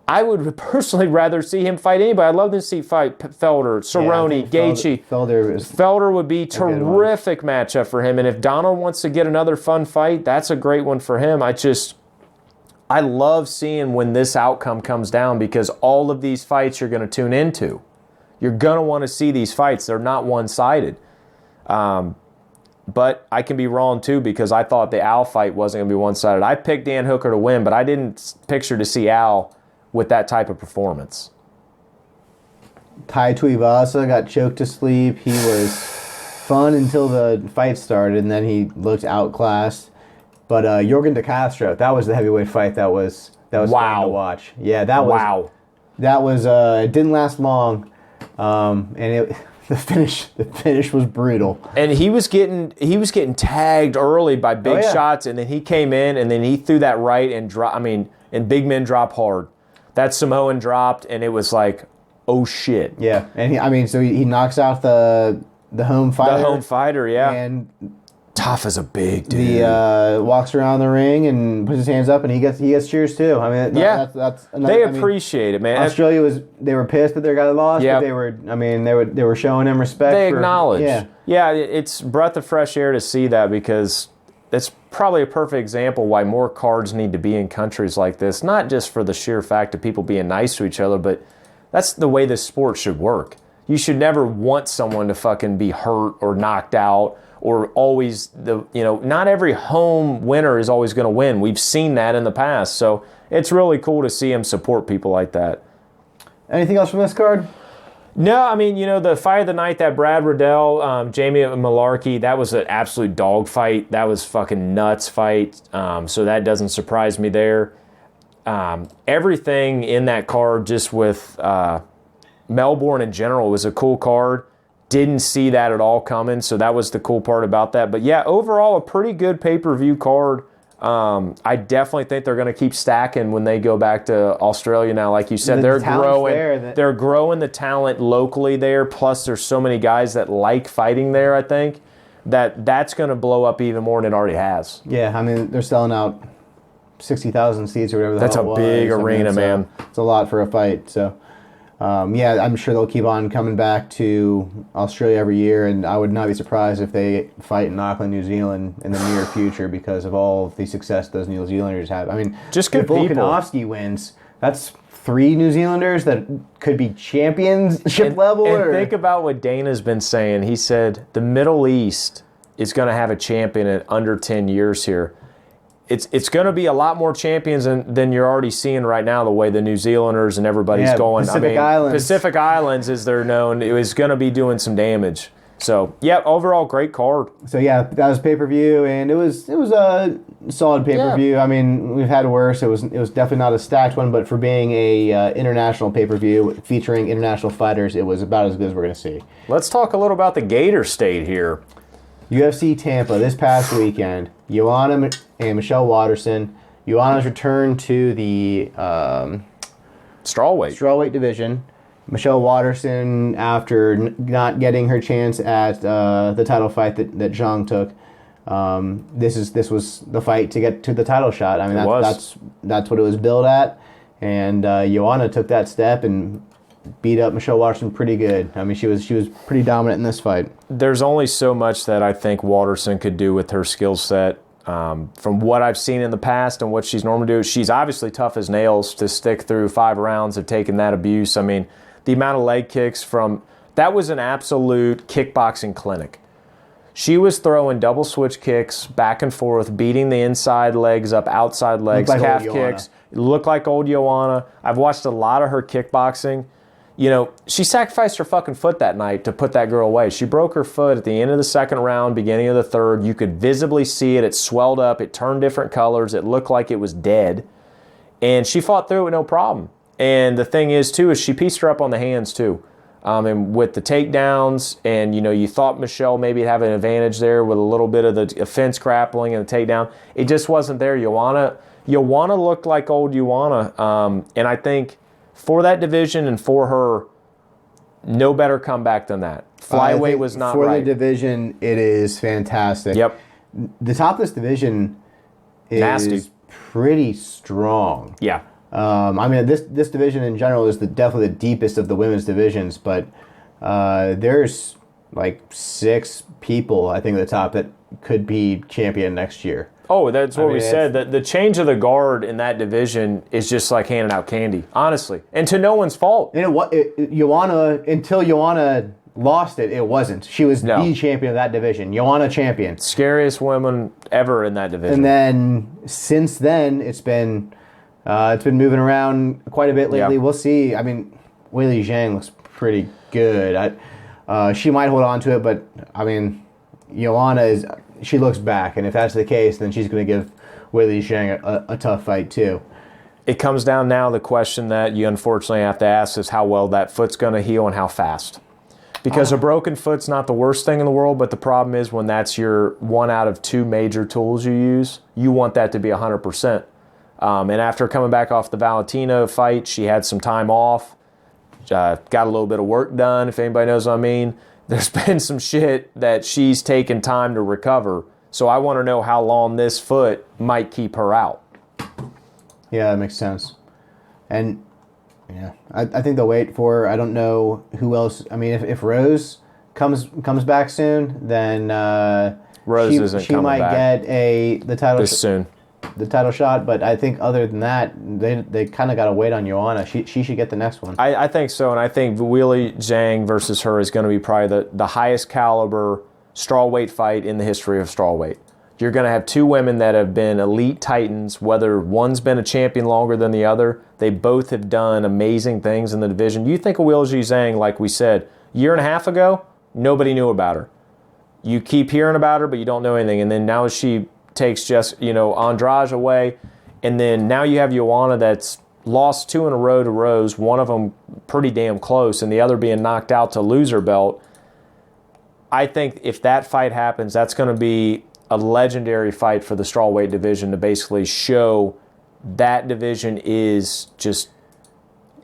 I would personally rather see him fight anybody. I'd love to see fight Felder, Cerrone, Gaethje. Felder would be a terrific matchup for him. And if Donald wants to get another fun fight, that's a great one for him. I love seeing when this outcome comes down because all of these fights you're going to tune into. You're going to want to see these fights. They're not one-sided. But I can be wrong too because I thought the Al fight wasn't going to be one-sided. I picked Dan Hooker to win, but I didn't picture to see Al with that type of performance. Tai Tuivasa got choked to sleep. He was fun until the fight started, and then he looked outclassed. But Jorgen De Castro, that was the heavyweight fight that was fun to watch. Yeah, that was it didn't last long, and the finish was brutal. And he was getting tagged early by big shots, and then he came in and then he threw that right and and big men drop hard. That Samoan dropped, and it was like, oh shit. Yeah, and so he knocks out the home fighter. The home fighter, yeah. And tough as a big dude. He walks around the ring and puts his hands up, and he gets cheers too. I mean, that's they appreciate it, man. Australia they were pissed that their guy lost, but they were showing him respect. They acknowledge. Yeah. It's breath of fresh air to see that because it's probably a perfect example why more cards need to be in countries like this. Not just for the sheer fact of people being nice to each other, but that's the way this sport should work. You should never want someone to fucking be hurt or knocked out or always not every home winner is always going to win. We've seen that in the past. So it's really cool to see him support people like that. Anything else from this card? No, the fight of the night, that Brad Riddell, Jamie Malarkey, that was an absolute dog fight. That was fucking nuts fight. So that doesn't surprise me there. Everything in that card just with Melbourne in general was a cool card. Didn't see that at all coming, so that was the cool part about that. But yeah, overall, a pretty good pay-per-view card. I definitely think they're going to keep stacking when they go back to Australia now. Like you said, they're growing. They're growing the talent locally there. Plus, there's so many guys that like fighting there, I think. that's going to blow up even more than it already has. Yeah, I mean, they're selling out 60,000 seats or whatever the hell it was. That's a big arena, man. It's a lot for a fight. So, yeah, I'm sure they'll keep on coming back to Australia every year, and I would not be surprised if they fight in Auckland, New Zealand in the near future because of all of the success those New Zealanders have. I mean, just good if Volkanovski wins, that's 3 New Zealanders that could be championship level. And think about what Dana's been saying. He said the Middle East is going to have a champion in under 10 years here. It's going to be a lot more champions than you're already seeing right now, the way the New Zealanders and everybody's going. Pacific Islands, as they're known, it was going to be doing some damage. So, yeah, overall, great card. So, yeah, that was pay-per-view, and it was a solid pay-per-view. Yeah. I mean, we've had worse. It was definitely not a stacked one, but for being a international pay-per-view featuring international fighters, it was about as good as we're going to see. Let's talk a little about the Gator State here. UFC Tampa this past weekend. Joanna and Michelle Watterson. Joanna's return to the strawweight division. Michelle Watterson, after not getting her chance at the title fight that Chang took, this was the fight to get to the title shot. I mean, that's what it was billed at, and Joanna took that step and beat up Michelle Watterson pretty good. I mean, she was pretty dominant in this fight. There's only so much that I think Watterson could do with her skill set. From what I've seen in the past and what she's normally doing, she's obviously tough as nails to stick through 5 rounds of taking that abuse. I mean, the amount of leg kicks that was an absolute kickboxing clinic. She was throwing double switch kicks back and forth, beating the inside legs up, outside legs, calf kicks. It looked like old Joanna. I've watched a lot of her kickboxing. You know, she sacrificed her fucking foot that night to put that girl away. She broke her foot at the end of the 2nd round, beginning of the 3rd. You could visibly see it. It swelled up. It turned different colors. It looked like it was dead. And she fought through it with no problem. And the thing is, too, is she pieced her up on the hands, too. And with the takedowns, and, you know, you thought Michelle maybe have an advantage there with a little bit of the fence grappling and the takedown. It just wasn't there. Joanna looked like old Joanna. And I think for that division and for her, no better comeback than that. Flyweight was not right. For the division, it is fantastic. Yep. The top of this division is nasty. Pretty strong. Yeah. I mean, this division in general is definitely the deepest of the women's divisions, but there's like 6 people, I think, at the top that could be champion next year. Oh, that's what we said. The change of the guard in that division is just like handing out candy, honestly. And to no one's fault. And until Joanna lost it, it wasn't. She was the champion of that division. Joanna champion. Scariest woman ever in that division. And then, since then, it's been moving around quite a bit lately. Yep. We'll see. I mean, Weili Zhang looks pretty good. She might hold on to it, but, I mean, Joanna she looks back, and if that's the case, then she's going to give Weili Zhang a tough fight too. It comes down now, the question that you unfortunately have to ask is how well that foot's going to heal and how fast. Because a broken foot's not the worst thing in the world, but the problem is when that's your 1 out of 2 major tools you use, you want that to be 100%. And after coming back off the Valentina fight, she had some time off, got a little bit of work done, if anybody knows what I mean. There's been some shit that she's taken time to recover. So I want to know how long this foot might keep her out. Yeah, that makes sense. And yeah, I think they'll wait for her. I don't know who else. I mean, if Rose comes back soon, then Rose isn't she coming might back. Get the title this soon. The title shot, but I think other than that, they kind of got to wait on Joanna. She should get the next one. I think so, and I think Weili Zhang versus her is going to be probably the highest caliber strawweight fight in the history of strawweight. You're going to have 2 women that have been elite titans, whether one's been a champion longer than the other. They both have done amazing things in the division. You think of Weili Zhang, like we said, a year and a half ago, nobody knew about her. You keep hearing about her, but you don't know anything, and then now she takes just, Andrade away, and then now you have Joanna that's lost 2 in a row to Rose, one of them pretty damn close, and the other being knocked out to lose her belt. I think if that fight happens, that's going to be a legendary fight for the strawweight division to basically show that division is just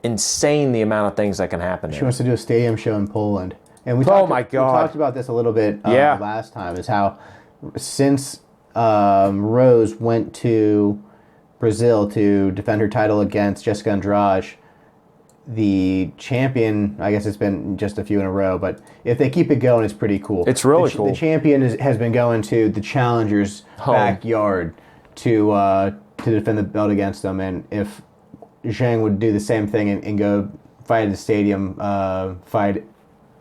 insane, the amount of things that can happen there. She wants to do a stadium show in Poland. And we Oh my God. We talked about this a little bit Yeah. last time, is how since Rose went to Brazil to defend her title against Jessica Andrade, the champion, I guess it's been just a few in a row, but if they keep it going, it's pretty cool. It's really cool. The champion has been going to the challenger's backyard to defend the belt against them, and if Chang would do the same thing and go fight at the stadium, fight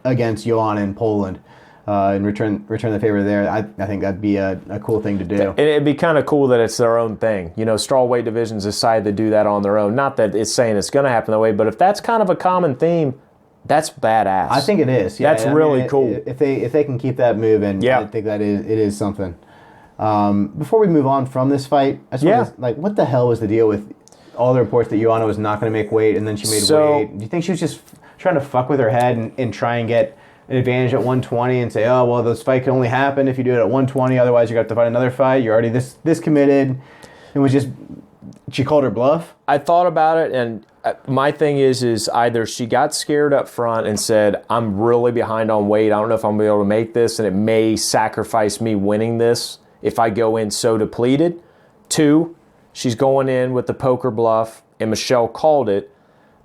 against Joanna in Poland, and return the favor there, I think that'd be a cool thing to do. It'd be kind of cool that it's their own thing. You know, strawweight divisions decide to do that on their own. Not that it's saying it's going to happen that way, but if that's kind of a common theme, that's badass. I think it is. Yeah, that's really cool. If they can keep that moving, I think it is something. Before we move on from this fight, I just want to, like, what the hell was the deal with all the reports that Joanna was not going to make weight and then she made weight? Do you think she was just trying to fuck with her head and try and get an advantage at 120 and say, oh, well, this fight can only happen if you do it at 120, otherwise you're going to have to fight another fight. You're already this committed. It was just, she called her bluff? I thought about it, and my thing is either she got scared up front and said, I'm really behind on weight, I don't know if I'm going to be able to make this, and it may sacrifice me winning this if I go in so depleted. 2, she's going in with the poker bluff, and Michelle called it.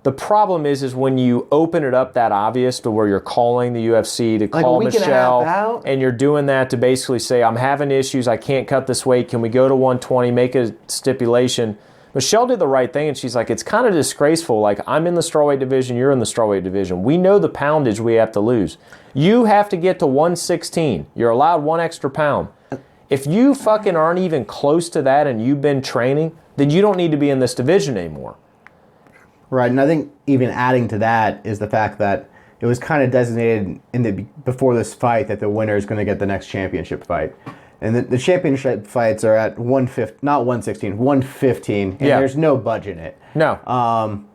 The problem is when you open it up that obvious to where you're calling the UFC to call Michelle, and you're doing that to basically say, I'm having issues, I can't cut this weight, can we go to 120, make a stipulation. Michelle did the right thing, and she's like, it's kind of disgraceful. Like, I'm in the strawweight division, you're in the strawweight division. We know the poundage we have to lose. You have to get to 116. You're allowed 1 extra pound. If you fucking aren't even close to that and you've been training, then you don't need to be in this division anymore. Right, and I think even adding to that is the fact that it was kind of designated before this fight that the winner is going to get the next championship fight. And the championship fights are at 115, not 116, 115, and there's no budge in it. No.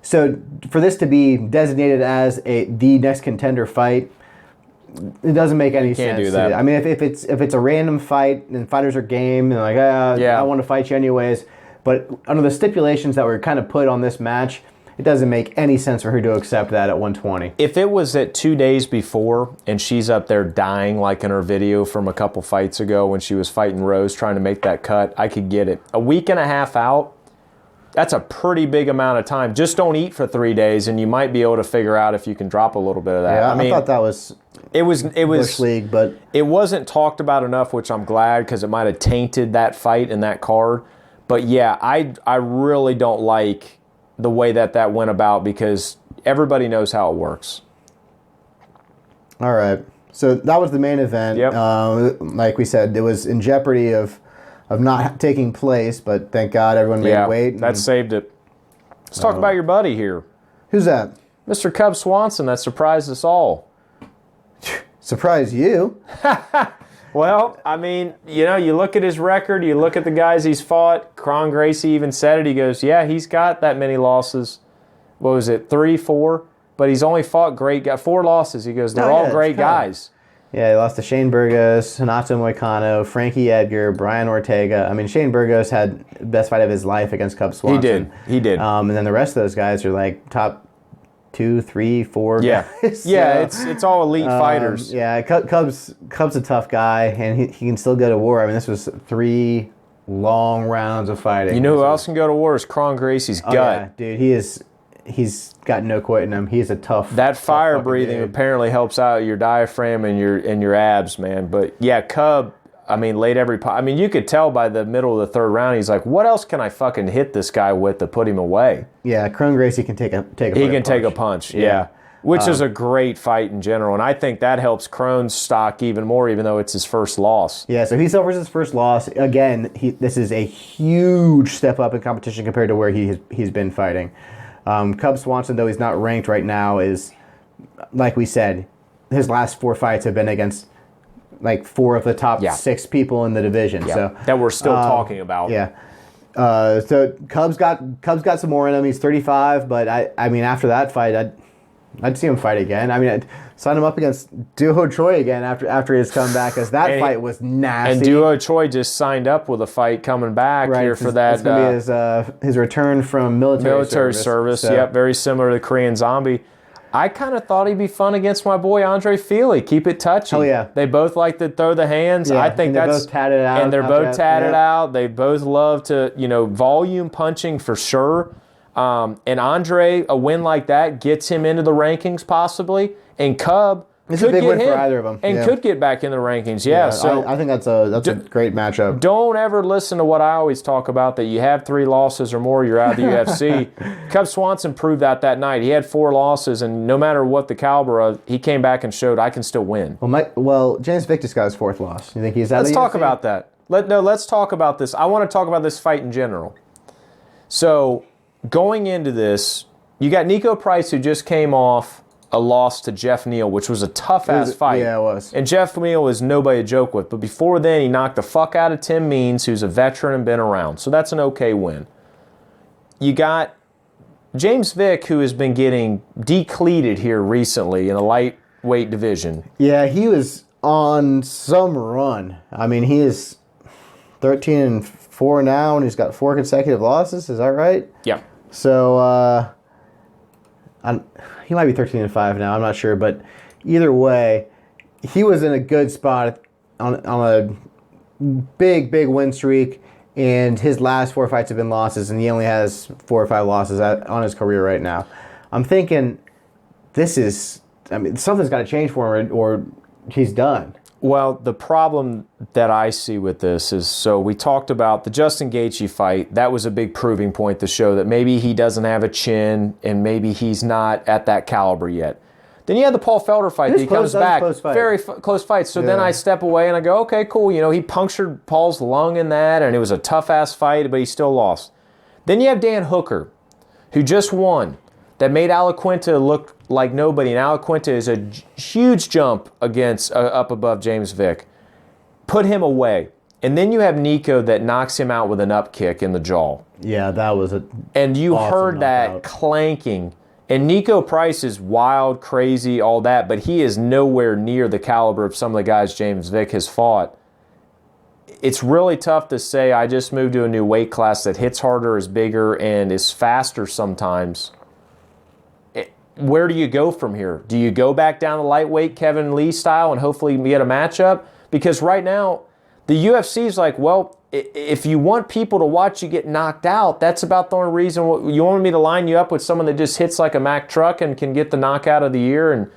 So for this to be designated as the next contender fight, it doesn't make any sense. Can't do that. I mean, if it's a random fight and fighters are game and like, I want to fight you anyways. But under the stipulations that were kind of put on this match, it doesn't make any sense for her to accept that at 120. If it was at 2 days before and she's up there dying like in her video from a couple fights ago when she was fighting Rose trying to make that cut, I could get it. A week and a half out, that's a pretty big amount of time. Just don't eat for 3 days and you might be able to figure out if you can drop a little bit of that. Yeah, I thought that was... It was Bush League, but it wasn't talked about enough, which I'm glad because it might have tainted that fight and that card. But yeah, I really don't like the way that went about because everybody knows how it works. All right. So that was the main event. Yep. Like we said, it was in jeopardy of not taking place, but thank God everyone made weight. That saved it. Let's talk about your buddy here. Who's that? Mr. Cub Swanson, that surprised us all. Surprise you? Well, I mean, you know, you look at his record, you look at the guys he's fought. Kron Gracie even said it. He goes, yeah, he's got that many losses. What was it, 3, 4? But he's only fought got 4 losses. He goes, they're all great guys. Yeah, he lost to Shane Burgos, Renato Moicano, Frankie Edgar, Brian Ortega. I mean, Shane Burgos had the best fight of his life against Cub Swanson. He did. And then the rest of those guys are like top 2, 3, 4 guys. Yeah, it's all elite fighters. Yeah, Cub's a tough guy, and he can still go to war. I mean, this was 3 long rounds of fighting. You know who else can go to war is Kron Gracie's gut. Yeah, dude, he's got no quit in him. He is a tough. That fire tough breathing dude. apparently helps out your diaphragm and your abs, man. But yeah, Cub, I mean, you could tell by the middle of the 3rd round, he's like, what else can I fucking hit this guy with to put him away? Yeah, Kron Gracie can take a take a punch, yeah. Which is a great fight in general, and I think that helps Kron's stock even more, even though it's his first loss. Yeah, so he suffers his first loss. Again, this is a huge step up in competition compared to where he's been fighting. Cub Swanson, though he's not ranked right now, is, like we said, his last 4 fights have been against like 4 of the top 6 people in the division. Yeah. So that we're still talking about. Yeah. So Cub's got some more in him. He's 35, but I mean after that fight, I'd see him fight again. I mean, I'd sign him up against Duho Choi again after his comeback, as that fight was nasty. And Duho Choi just signed up with a fight coming back here for that. It's going to be his return from military service. So. Yep, very similar to Korean Zombie. I kind of thought he'd be fun against my boy Andre Fili. Keep it touchy. Oh, yeah. They both like to throw the hands. Yeah, I think they're both tatted out. And they're both tatted out. They both love to, volume punching for sure. And Andre, a win like that gets him into the rankings possibly. And Cub, it's a big win for either of them. And could get back in the rankings. Yeah, so I think that's a great matchup. Don't ever listen to what I always talk about, that you have 3 losses or more, you're out of the UFC. Cub Swanson proved that night. He had 4 losses, and no matter what the caliber of, he came back and showed I can still win. Well, James Vick just got his 4th loss. You think he's out of the UFC? Let's talk about that. Let's talk about this. I want to talk about this fight in general. So, going into this, you got Nico Price, who just came off a loss to Jeff Neal, which was a tough-ass fight. Yeah, it was. And Jeff Neal was nobody to joke with. But before then, he knocked the fuck out of Tim Means, who's a veteran and been around. So that's an okay win. You got James Vick, who has been getting decleated here recently in the lightweight division. Yeah, he was on some run. I mean, he is 13-4 now, and he's got 4 consecutive losses. Is that right? Yeah. So, he might be 13-5 now. I'm not sure, but either way, he was in a good spot on a big win streak, and his last 4 fights have been losses, and he only has 4 or 5 losses on his career right now. I'm thinking, something's got to change for him, or he's done. Well, the problem that I see with this is, so we talked about the Justin Gaethje fight. That was a big proving point to show that maybe he doesn't have a chin and maybe he's not at that caliber yet. Then you had the Paul Felder fight that he comes back. Very close fight. So then I step away and I go, okay, cool. He punctured Paul's lung in that, and it was a tough-ass fight, but he still lost. Then you have Dan Hooker, who just won, that made Alaquinta look like nobody, and Alaquinta is a huge jump against up above James Vick. Put him away. And then you have Nico that knocks him out with an up kick in the jaw. Yeah, that was and you awesome heard that knockout. clanking. And Nico Price is wild, crazy, all that, but he is nowhere near the caliber of some of the guys James Vick has fought. It's really tough to say I just moved to a new weight class that hits harder, is bigger, and is faster sometimes. Where do you go from here? Do you go back down to lightweight Kevin Lee style and hopefully get a matchup? Because right now, the UFC is like, well, if you want people to watch you get knocked out, that's about the only reason. You want me to line you up with someone that just hits like a Mack truck and can get the knockout of the year? And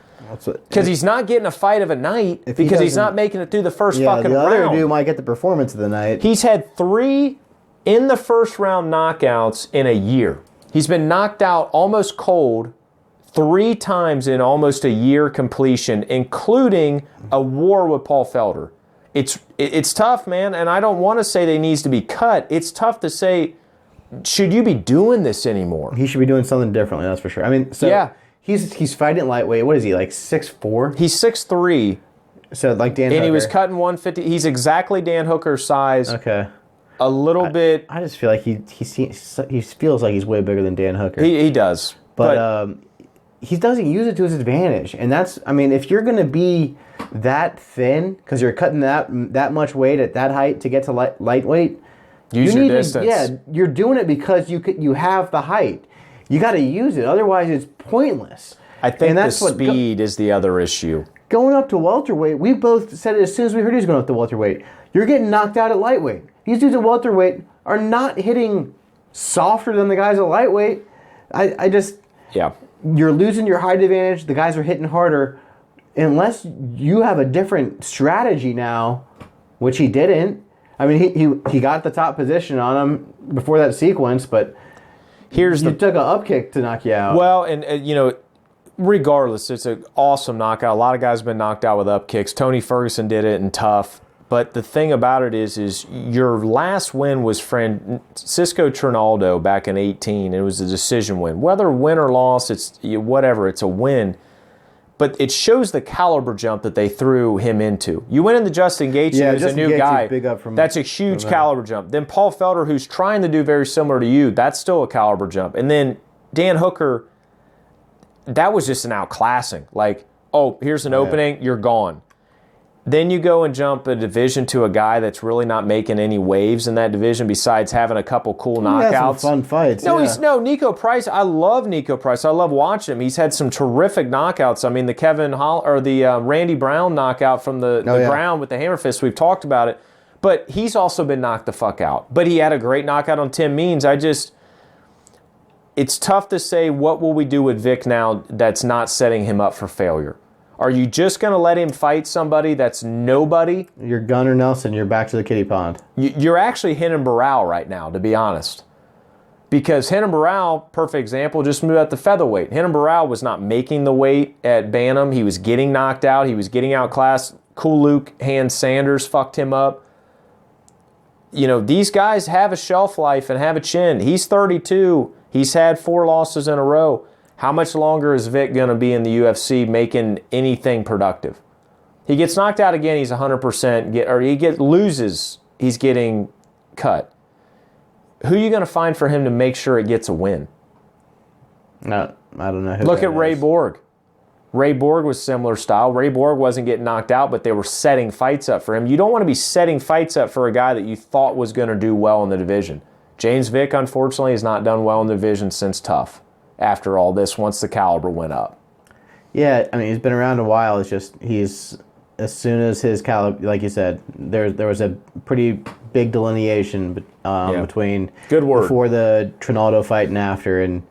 because he's not getting a fight of a night because he's not making it through the first fucking round. The other dude might get the performance of the night. He's had 3 in the first round knockouts in a year. He's been knocked out almost cold 3 times in almost a year completion, including a war with Paul Felder. It's tough, man, and I don't want to say they needs to be cut. It's tough to say, should you be doing this anymore? He should be doing something differently, that's for sure. I mean, so yeah. He's fighting at lightweight. What is he, like 6'4"? He's 6'3". So like Dan Hooker. And he was cutting 150. He's exactly Dan Hooker's size. Okay. A little bit. I just feel like he feels like he's way bigger than Dan Hooker. He does. But he doesn't use it to his advantage. And that's, I mean, if you're going to be that thin, because you're cutting that much weight at that height to get to lightweight, use your distance. You're doing it because you have the height. You got to use it. Otherwise, it's pointless. I think the speed is the other issue. Going up to welterweight, we both said it as soon as we heard he was going up to welterweight. You're getting knocked out at lightweight. These dudes at welterweight are not hitting softer than the guys at lightweight. Yeah. You're losing your height advantage. The guys are hitting harder. Unless you have a different strategy now, which he didn't. I mean, he got the top position on him before that sequence, but you took an up kick to knock you out. Well, and regardless, it's an awesome knockout. A lot of guys have been knocked out with up kicks. Tony Ferguson did it and tough. But the thing about it is your last win was Francisco Trinaldo back in 2018. It was a decision win. Whether win or loss, it's whatever. It's a win. But it shows the caliber jump that they threw him into. You went into Justin Gaethje, who's a new guy. That's a huge caliber jump. Then Paul Felder, who's trying to do very similar to you, that's still a caliber jump. And then Dan Hooker, that was just an outclassing. Like, oh, here's an opening, you're gone. Then you go and jump a division to a guy that's really not making any waves in that division besides having a couple cool knockouts. He had some fun fights. No, Nico Price. I love Nico Price. I love watching him. He's had some terrific knockouts. I mean, the Randy Brown knockout from the ground with the hammer fist. We've talked about it, but he's also been knocked the fuck out. But he had a great knockout on Tim Means. It's tough to say what will we do with Vic now that's not setting him up for failure. Are you just going to let him fight somebody that's nobody? You're Gunnar Nelson. You're back to the kiddie pond. You're actually Renan Barão right now, to be honest. Because Renan Barão, perfect example, just moved up to featherweight. Renan Barão was not making the weight at Bantam. He was getting knocked out. He was getting outclassed. Cool Luke Hand Sanders fucked him up. You know, these guys have a shelf life and have a chin. He's 32. He's had 4 losses in a row. How much longer is Vic going to be in the UFC making anything productive? He gets knocked out again, he's 100%, loses, he's getting cut. Who are you going to find for him to make sure it gets a win? No, I don't know. Look at Ray Borg. Ray Borg was similar style. Ray Borg wasn't getting knocked out, but they were setting fights up for him. You don't want to be setting fights up for a guy that you thought was going to do well in the division. James Vick, unfortunately, has not done well in the division since TUF. After all this, once the caliber went up. Yeah, I mean, he's been around a while. It's just as soon as his caliber, like you said, there was a pretty big delineation between before the Trinaldo fight and after, and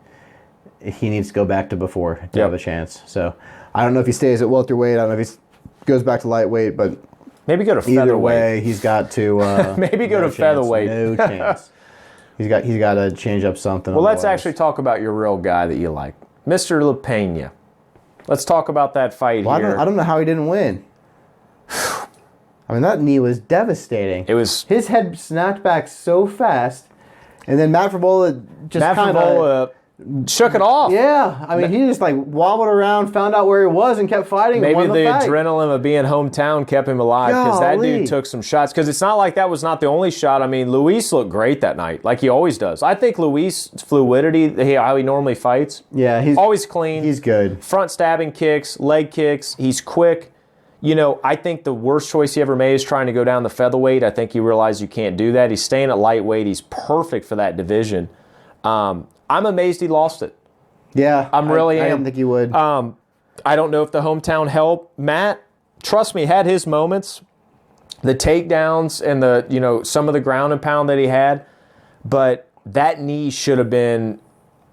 he needs to go back to before to have a chance. So I don't know if he stays at welterweight. I don't know if he goes back to lightweight, but maybe go to featherweight. Either way, he's got to maybe go to featherweight. No chance. He's got to change up something. Well, let's actually talk about your real guy that you like, Mr. LaPena. Let's talk about that fight here. I don't know how he didn't win. I mean, that knee was devastating. His head snapped back so fast, and then Matt Favola just shook it off. Yeah, I mean, he just wobbled around, found out where he was, and kept fighting. Maybe and won the fight. Adrenaline of being hometown kept him alive because that dude took some shots. Because it's not like that was not the only shot. I mean, Luis looked great that night, like he always does. I think Luis' fluidity, how he normally fights, he's always clean. He's good. Front stabbing kicks, leg kicks. He's quick. You know, I think the worst choice he ever made is trying to go down the featherweight. I think he realized you can't do that. He's staying at lightweight. He's perfect for that division. I'm amazed he lost it. Yeah, I didn't think he would. I don't know if the hometown helped. Matt, trust me, had his moments, the takedowns and some of the ground and pound that he had, but that knee should have been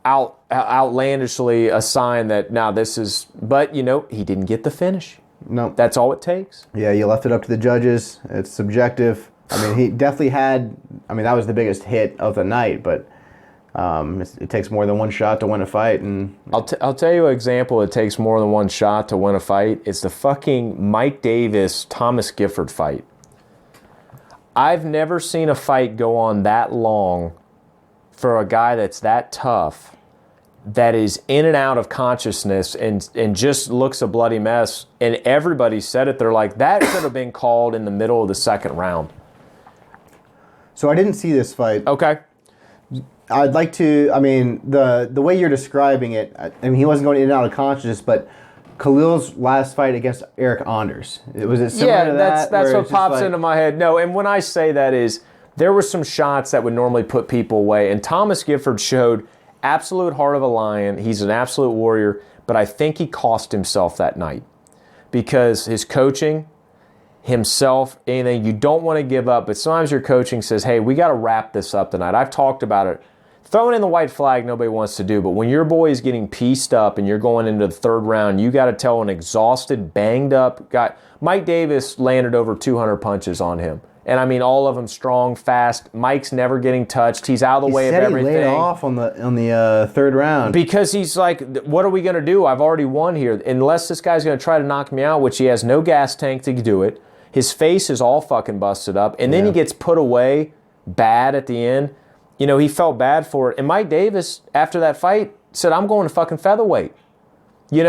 outlandishly a sign that now this is. But he didn't get the finish. No, that's all it takes. Yeah, you left it up to the judges. It's subjective. I mean, he definitely had. I mean, that was the biggest hit of the night, but. It takes more than one shot to win a fight, and I'll tell you an example. It takes more than one shot to win a fight. It's the fucking Mike Davis Thomas Gifford fight. I've never seen a fight go on that long for a guy that's that tough, that is in and out of consciousness and just looks a bloody mess. And everybody said it. They're like, that could have been called in the middle of the second round. So I didn't see this fight. Okay. I'd like to, I mean, the way you're describing it, I mean, he wasn't going in and out of consciousness, but Khalil's last fight against Eric Anders, was it similar to that? That's what pops into my head. No, and when I say that is, there were some shots that would normally put people away, and Thomas Gifford showed absolute heart of a lion. He's an absolute warrior, but I think he cost himself that night because his coaching, himself, anything, you don't want to give up, but sometimes your coaching says, hey, we got to wrap this up tonight. I've talked about it. Throwing in the white flag, nobody wants to do, but when your boy is getting pieced up and you're going into the third round, you got to tell an exhausted, banged up guy. Mike Davis landed over 200 punches on him. And I mean, all of them strong, fast. Mike's never getting touched. He's out of the way of everything. He laid off on the third round. Because he's like, what are we going to do? I've already won here. Unless this guy's going to try to knock me out, which he has no gas tank to do it. His face is all fucking busted up. And then he gets put away bad at the end. He felt bad for it. And Mike Davis, after that fight, said, I'm going to fucking featherweight.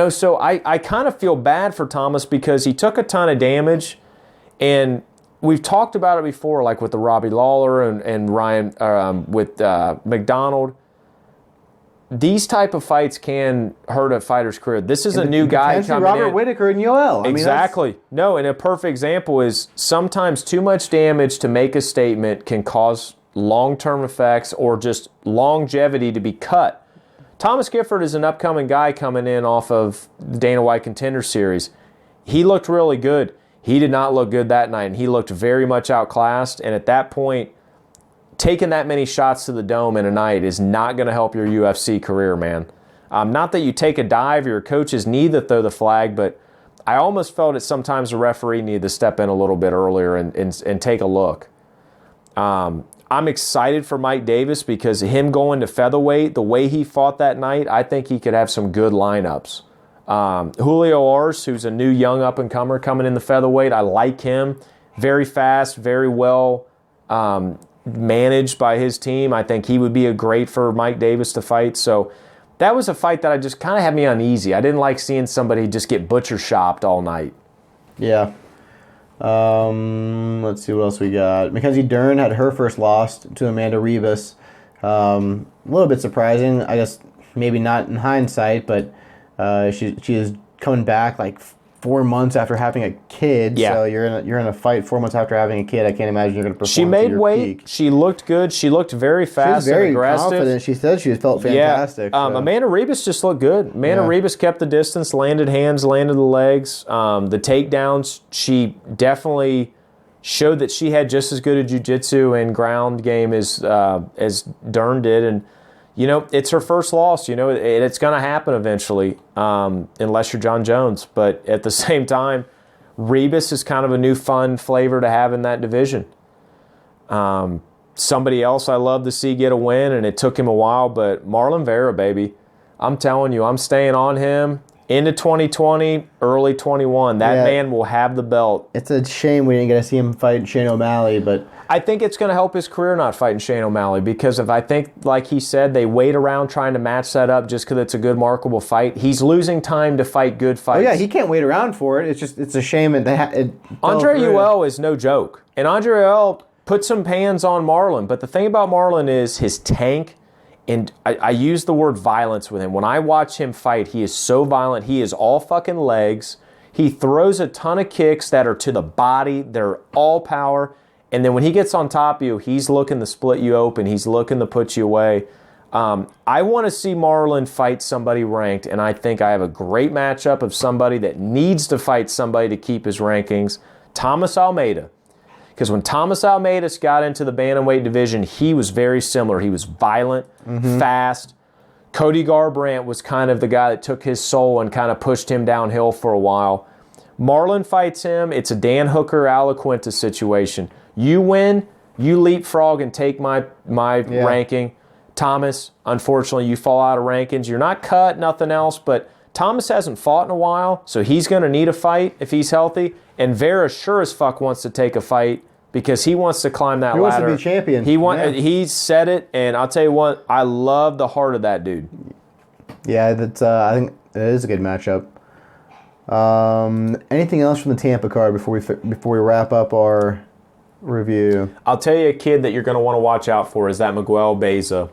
So I kind of feel bad for Thomas because he took a ton of damage. And we've talked about it before, like with the Robbie Lawler and Ryan, with McDonald. these type of fights can hurt a fighter's career. This is a new guy coming Robert in. Whittaker and Yoel. Exactly. No, and a perfect example is sometimes too much damage to make a statement can cause long-term effects or just longevity to be cut. Thomas Gifford is an upcoming guy coming in off of the Dana White Contender Series. He looked really good. He did not look good that night, and he looked very much outclassed, and at that point, taking that many shots to the dome in a night is not going to help your UFC career, man. Not that you take a dive, your coaches need to throw the flag, but I almost felt that sometimes the referee needed to step in a little bit earlier and take a look. I'm excited for Mike Davis because him going to featherweight, the way he fought that night, I think he could have some good lineups. Julio Ars, who's a new young up-and-comer coming in the featherweight, I like him. Very fast, very well managed by his team. I think he would be a great for Mike Davis to fight. So that was a fight that I just kind of had me uneasy. I didn't like seeing somebody just get butcher shopped all night. Yeah. Let's see what else we got. Mackenzie Dern had her first loss to Amanda Ribas. A little bit surprising, I guess. Maybe not in hindsight, but she is coming back like 4 months after having a kid. Yeah. So you're in a fight 4 months after having a kid. I can't imagine you're going to perform. She made to your weight. peak. She looked good. She looked very fast She was very and aggressive. confident. She said she felt fantastic. Yeah. So. Amanda Ribas just looked good. Amanda Ribas kept the distance, landed hands, landed the legs. The takedowns, she definitely showed that she had just as good a jiu-jitsu and ground game as Dern did. And, you know, it's her first loss. You know, it's going to happen eventually, unless you're John Jones. But at the same time, Ribas is kind of a new fun flavor to have in that division. Somebody else I love to see get a win, and it took him a while, but Marlon Vera, baby. I'm telling you, I'm staying on him into 2020, early 21. That man will have the belt. It's a shame we didn't get to see him fight Shane O'Malley, but I think it's going to help his career not fighting Shane O'Malley because if I think, like he said, they wait around trying to match that up just because it's a good, marketable fight, he's losing time to fight good fights. Oh yeah, he can't wait around for it. It's a shame that Andre Ewell is no joke, and Andre Ewell put some pans on Marlon. But the thing about Marlon is his tank, and I use the word violence with him. When I watch him fight, he is so violent. He is all fucking legs. He throws a ton of kicks that are to the body. They're all power. And then when he gets on top of you, he's looking to split you open. He's looking to put you away. I want to see Marlon fight somebody ranked, and I think I have a great matchup of somebody that needs to fight somebody to keep his rankings, Thomas Almeida. Because when Thomas Almeida got into the bantamweight division, he was very similar. He was violent, fast. Cody Garbrandt was kind of the guy that took his soul and kind of pushed him downhill for a while. Marlon fights him. It's a Dan Hooker, Al Quinta situation. You win, you leapfrog and take my ranking. Thomas, unfortunately, you fall out of rankings. You're not cut, nothing else, but Thomas hasn't fought in a while, so he's going to need a fight if he's healthy. And Vera sure as fuck wants to take a fight because he wants to climb that ladder. He wants to be champion. He said it, and I'll tell you what, I love the heart of that dude. Yeah, that's. I think it is a good matchup. Anything else from the Tampa card before we wrap up our review? I'll tell you a kid that you're going to want to watch out for is that Miguel Beza.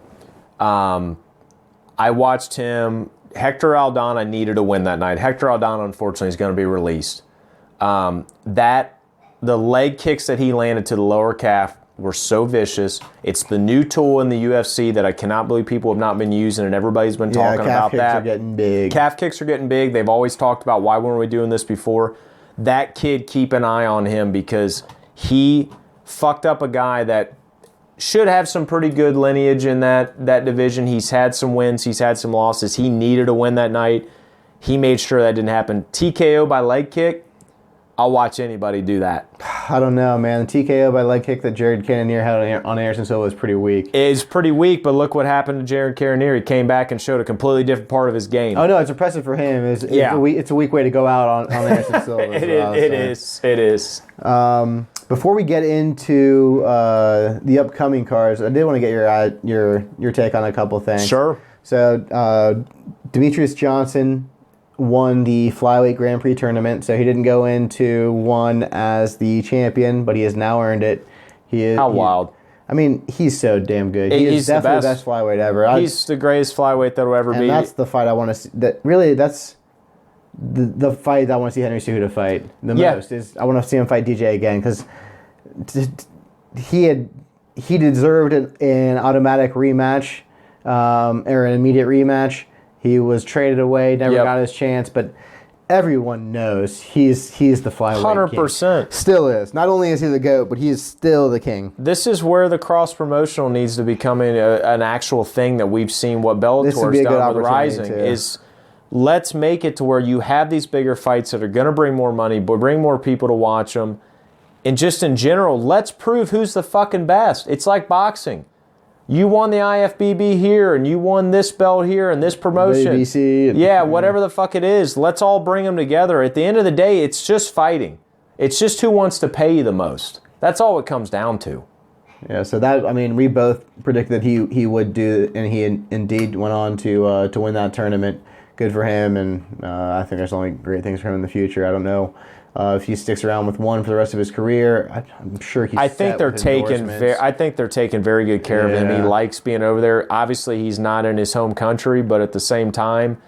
I watched him. Hector Aldana needed a win that night. Hector Aldana, unfortunately, is going to be released. The leg kicks that he landed to the lower calf were so vicious. It's the new tool in the UFC that I cannot believe people have not been using, and everybody's been talking about that. Calf kicks are getting big. Calf kicks are getting big. They've always talked about why weren't we doing this before. That kid, keep an eye on him because he fucked up a guy that should have some pretty good lineage in that division. He's had some wins. He's had some losses. He needed a win that night. He made sure that didn't happen. TKO by leg kick, I'll watch anybody do that. I don't know, man. The TKO by leg kick that Jared Cannoneer had on Anderson Silva was pretty weak. It's pretty weak, but look what happened to Jared Cannoneer. He came back and showed a completely different part of his game. Oh, no, it's impressive for him. It's a weak way to go out on Anderson Silva. It is. Before we get into the upcoming cards, I did want to get your take on a couple things. Sure. So, Demetrius Johnson won the Flyweight Grand Prix tournament, so he didn't go into one as the champion, but he has now earned it. How wild. I mean, he's so damn good. He's He's definitely the best flyweight ever. He's the greatest flyweight that will ever be. And that's the fight I want to see. That's the fight that I want to see Henry Cejudo fight the most. I want to see him fight DJ again because he deserved an automatic rematch or an immediate rematch. He was traded away, never got his chance, but everyone knows he's the flyweight 100%. king. Still is. Not only is he the GOAT, but he is still the king. This is where the cross-promotional needs to become an actual thing that we've seen what Bellator's done with Rising is let's make it to where you have these bigger fights that are going to bring more money, but bring more people to watch them. And just in general, let's prove who's the fucking best. It's like boxing. You won the IFBB here, and you won this belt here, and this promotion. ABC. Whatever the fuck it is. Let's all bring them together. At the end of the day, it's just fighting. It's just who wants to pay you the most. That's all it comes down to. Yeah, so we both predicted that he would do, and he indeed went on to win that tournament. Good for him, and I think there's only great things for him in the future. I don't know if he sticks around with one for the rest of his career. I'm sure he's. I think they're taking very good care of him. He likes being over there. Obviously, he's not in his home country, but at the same time,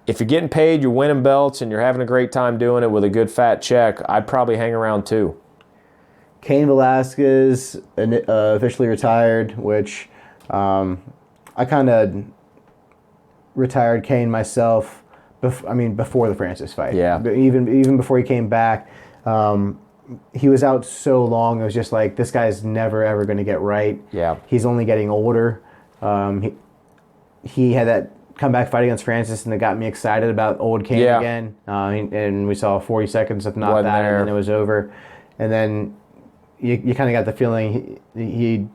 if you're getting paid, you're winning belts, and you're having a great time doing it with a good fat check, I'd probably hang around too. Cain Velasquez officially retired, which I kind of retired Cain myself. Before the Francis fight. Yeah. But even before he came back, he was out so long. It was just like, this guy's never ever going to get right. Yeah. He's only getting older. He had that comeback fight against Francis, and it got me excited about old Cain again. And we saw 40 seconds of not that, and then it was over. And then you kind of got the feeling he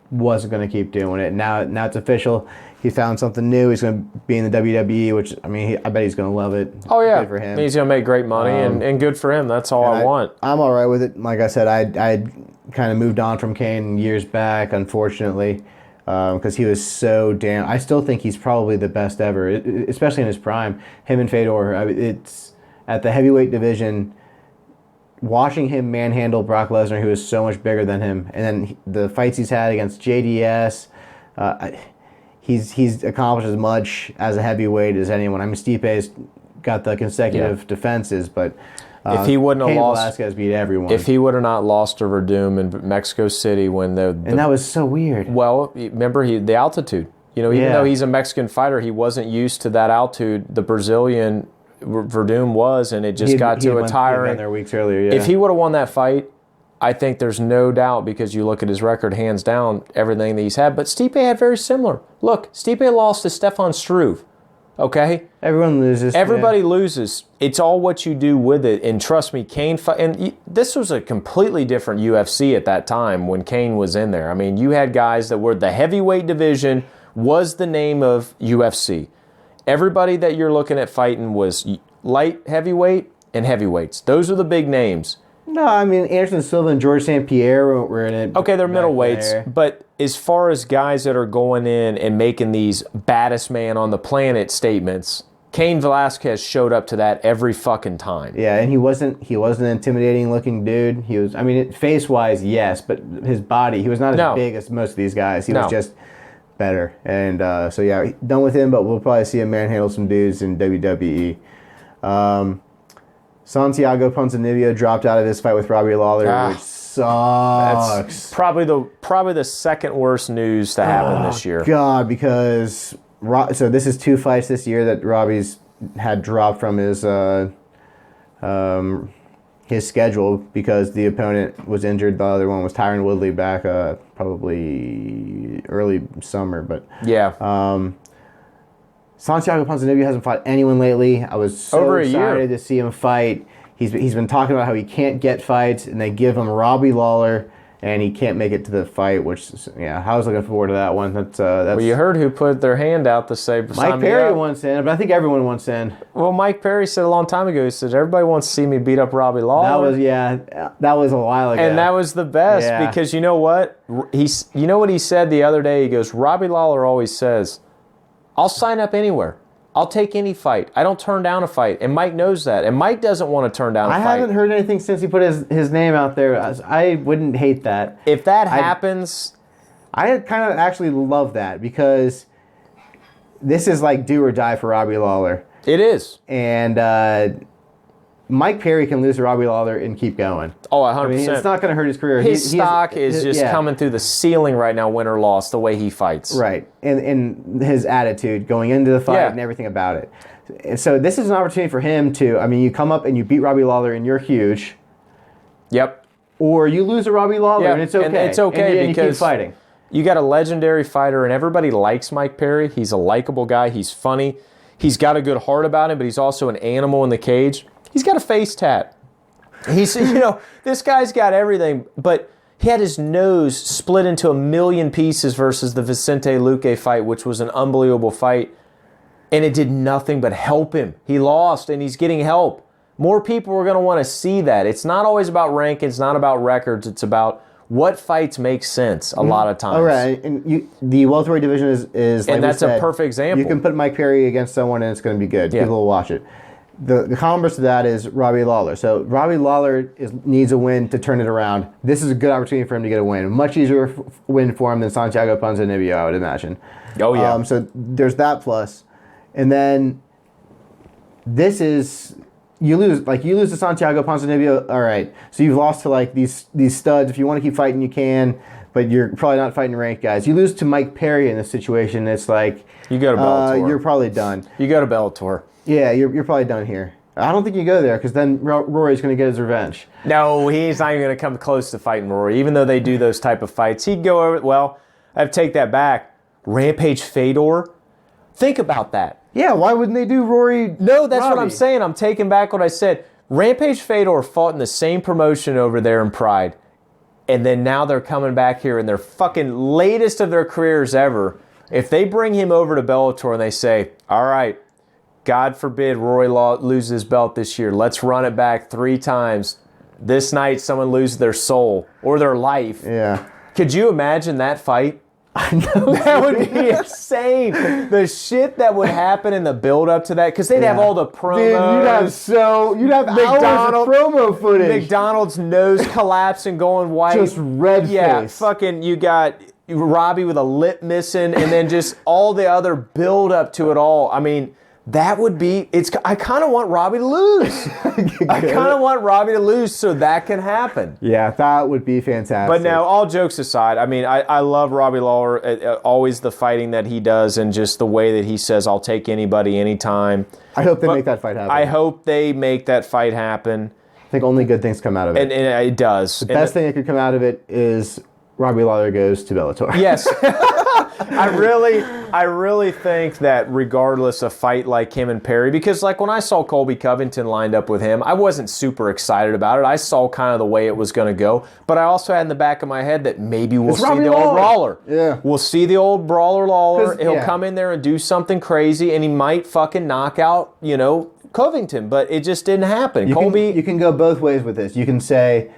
wasn't going to keep doing it. Now it's official. He found something new. He's going to be in the WWE, which, I bet he's going to love it. Oh, yeah. Good for him. He's going to make great money, and good for him. That's all I want. I'm all right with it. Like I said, I kind of moved on from Cain years back, unfortunately, because he was so damn... I still think he's probably the best ever, especially in his prime. Him and Fedor. It's at the heavyweight division... Watching him manhandle Brock Lesnar, who is so much bigger than him, and then the fights he's had against JDS, he's accomplished as much as a heavyweight as anyone. Stipe's got the consecutive defenses, but if he wouldn't have lost, Velasquez beat everyone. If he would have not lost to Verdum in Mexico City when and that was so weird. Well, remember the altitude. Even though he's a Mexican fighter, he wasn't used to that altitude. The Brazilian Verdum was, and it just got to a tiring. Been there weeks earlier. If he would have won that fight, I think there's no doubt, because you look at his record, hands down, everything that he's had. But Stipe had very similar. Look, Stipe lost to Stefan Struve. Okay, everyone loses. Everybody loses. It's all what you do with it. And trust me, Cain. And this was a completely different UFC at that time when Cain was in there. You had guys that were the heavyweight division was the name of UFC. Everybody that you're looking at fighting was light heavyweight and heavyweights. Those are the big names. No, Anderson Silva and George St. Pierre were in it. Okay, they're middleweights. But as far as guys that are going in and making these baddest man on the planet statements, Cain Velasquez showed up to that every fucking time. Yeah, and he wasn't an intimidating looking dude. He was, face wise, yes, but his body, he was not as big as most of these guys. He was just better. And done with him, but we'll probably see him manhandle some dudes in WWE. Santiago Ponzinibbio dropped out of his fight with Robbie Lawler, which sucks. That's probably the second worst news to happen this year. God, because so this is 2 fights this year that Robbie's had dropped from his schedule because the opponent was injured. The other one was Tyron Woodley back probably early summer. But Santiago Ponzinibbio hasn't fought anyone lately. I was so excited to see him fight. He's been talking about how he can't get fights, and they give him Robbie Lawler, and he can't make it to the fight, which, I was looking forward to that one. That's well, you heard who put their hand out to say... Mike Perry wants in, but I think everyone wants in. Well, Mike Perry said a long time ago, he said, everybody wants to see me beat up Robbie Lawler. That was a while ago. And that was the best, because you know what? You know what he said the other day? He goes, Robbie Lawler always says, I'll sign up anywhere. I'll take any fight. I don't turn down a fight. And Mike knows that. And Mike doesn't want to turn down a fight. I haven't heard anything since he put his name out there. I wouldn't hate that. If that happens, I kind of actually love that because this is like do or die for Robbie Lawler. It is. And Mike Perry can lose to Robbie Lawler and keep going. Oh, 100%. I mean, it's not going to hurt his career. His stock is just coming through the ceiling right now, win or loss, the way he fights. Right. And his attitude going into the fight and everything about it. And so this is an opportunity for him to, I mean, you come up and you beat Robbie Lawler and you're huge. Yep. Or you lose to Robbie Lawler and it's okay. And it's okay and because you keep fighting. You got a legendary fighter and everybody likes Mike Perry. He's a likable guy. He's funny. He's got a good heart about him, but he's also an animal in the cage. He's got a face tat. He's, this guy's got everything, but he had his nose split into a million pieces versus the Vicente Luque fight, which was an unbelievable fight, and it did nothing but help him. He lost, and he's getting help. More people are going to want to see that. It's not always about rankings, it's not about records, it's about what fights make sense a lot of times. All right, and the welterweight division is like and that's a perfect example. You can put Mike Perry against someone, and it's going to be good. People will watch it. The converse to that is Robbie Lawler. So Robbie Lawler needs a win to turn it around. This is a good opportunity for him to get a win. Much easier win for him than Santiago Ponzinibbio, I would imagine. Oh, yeah. So there's that plus. And then this is... You lose to Santiago Ponzinibbio, all right. So you've lost to like these studs. If you want to keep fighting, you can, but you're probably not fighting ranked guys. You lose to Mike Perry in this situation, it's like... You go to Bellator. You're probably done. You go to Bellator. Yeah, you're probably done here. I don't think you go there because then Rory's going to get his revenge. No, he's not even going to come close to fighting Rory. Even though they do those type of fights, he'd go over. Well, I have to take that back. Rampage Fedor. Think about that. Yeah, why wouldn't they do Rory? No, that's Robbie? what I'm saying. I'm taking back what I said. Rampage Fedor fought in the same promotion over there in Pride, and then now they're coming back here in their fucking latest of their careers ever. If they bring him over to Bellator and they say, all right, God forbid Rory loses his belt this year. Let's run it back 3 times. This night someone loses their soul or their life. Yeah. Could you imagine that fight? I know. That would be insane. The shit that would happen in the build up to that, because they'd have all the promos. Dude, you'd have hours of promo footage. McDonald's nose collapsing, going white. Just red face. Fucking you got Robbie with a lip missing, and then just all the other build up to it all. I mean, that would be, I kind of want Robbie to lose. I kind of want Robbie to lose so that can happen. Yeah, that would be fantastic. But now, all jokes aside, I mean, I love Robbie Lawler, always the fighting that he does and just the way that he says, I'll take anybody, anytime. I hope they make that fight happen. I hope they make that fight happen. I think only good things come out of it. And it does. The best thing that could come out of it is Robbie Lawler goes to Bellator. Yes. I really think that regardless of fight like him and Perry, because like when I saw Colby Covington lined up with him, I wasn't super excited about it. I saw kind of the way it was going to go, but I also had in the back of my head that maybe we'll see the old brawler. Yeah. We'll see the old brawler Lawler. He'll come in there and do something crazy, and he might fucking knock out, Covington, but it just didn't happen. You can go both ways with this. You can say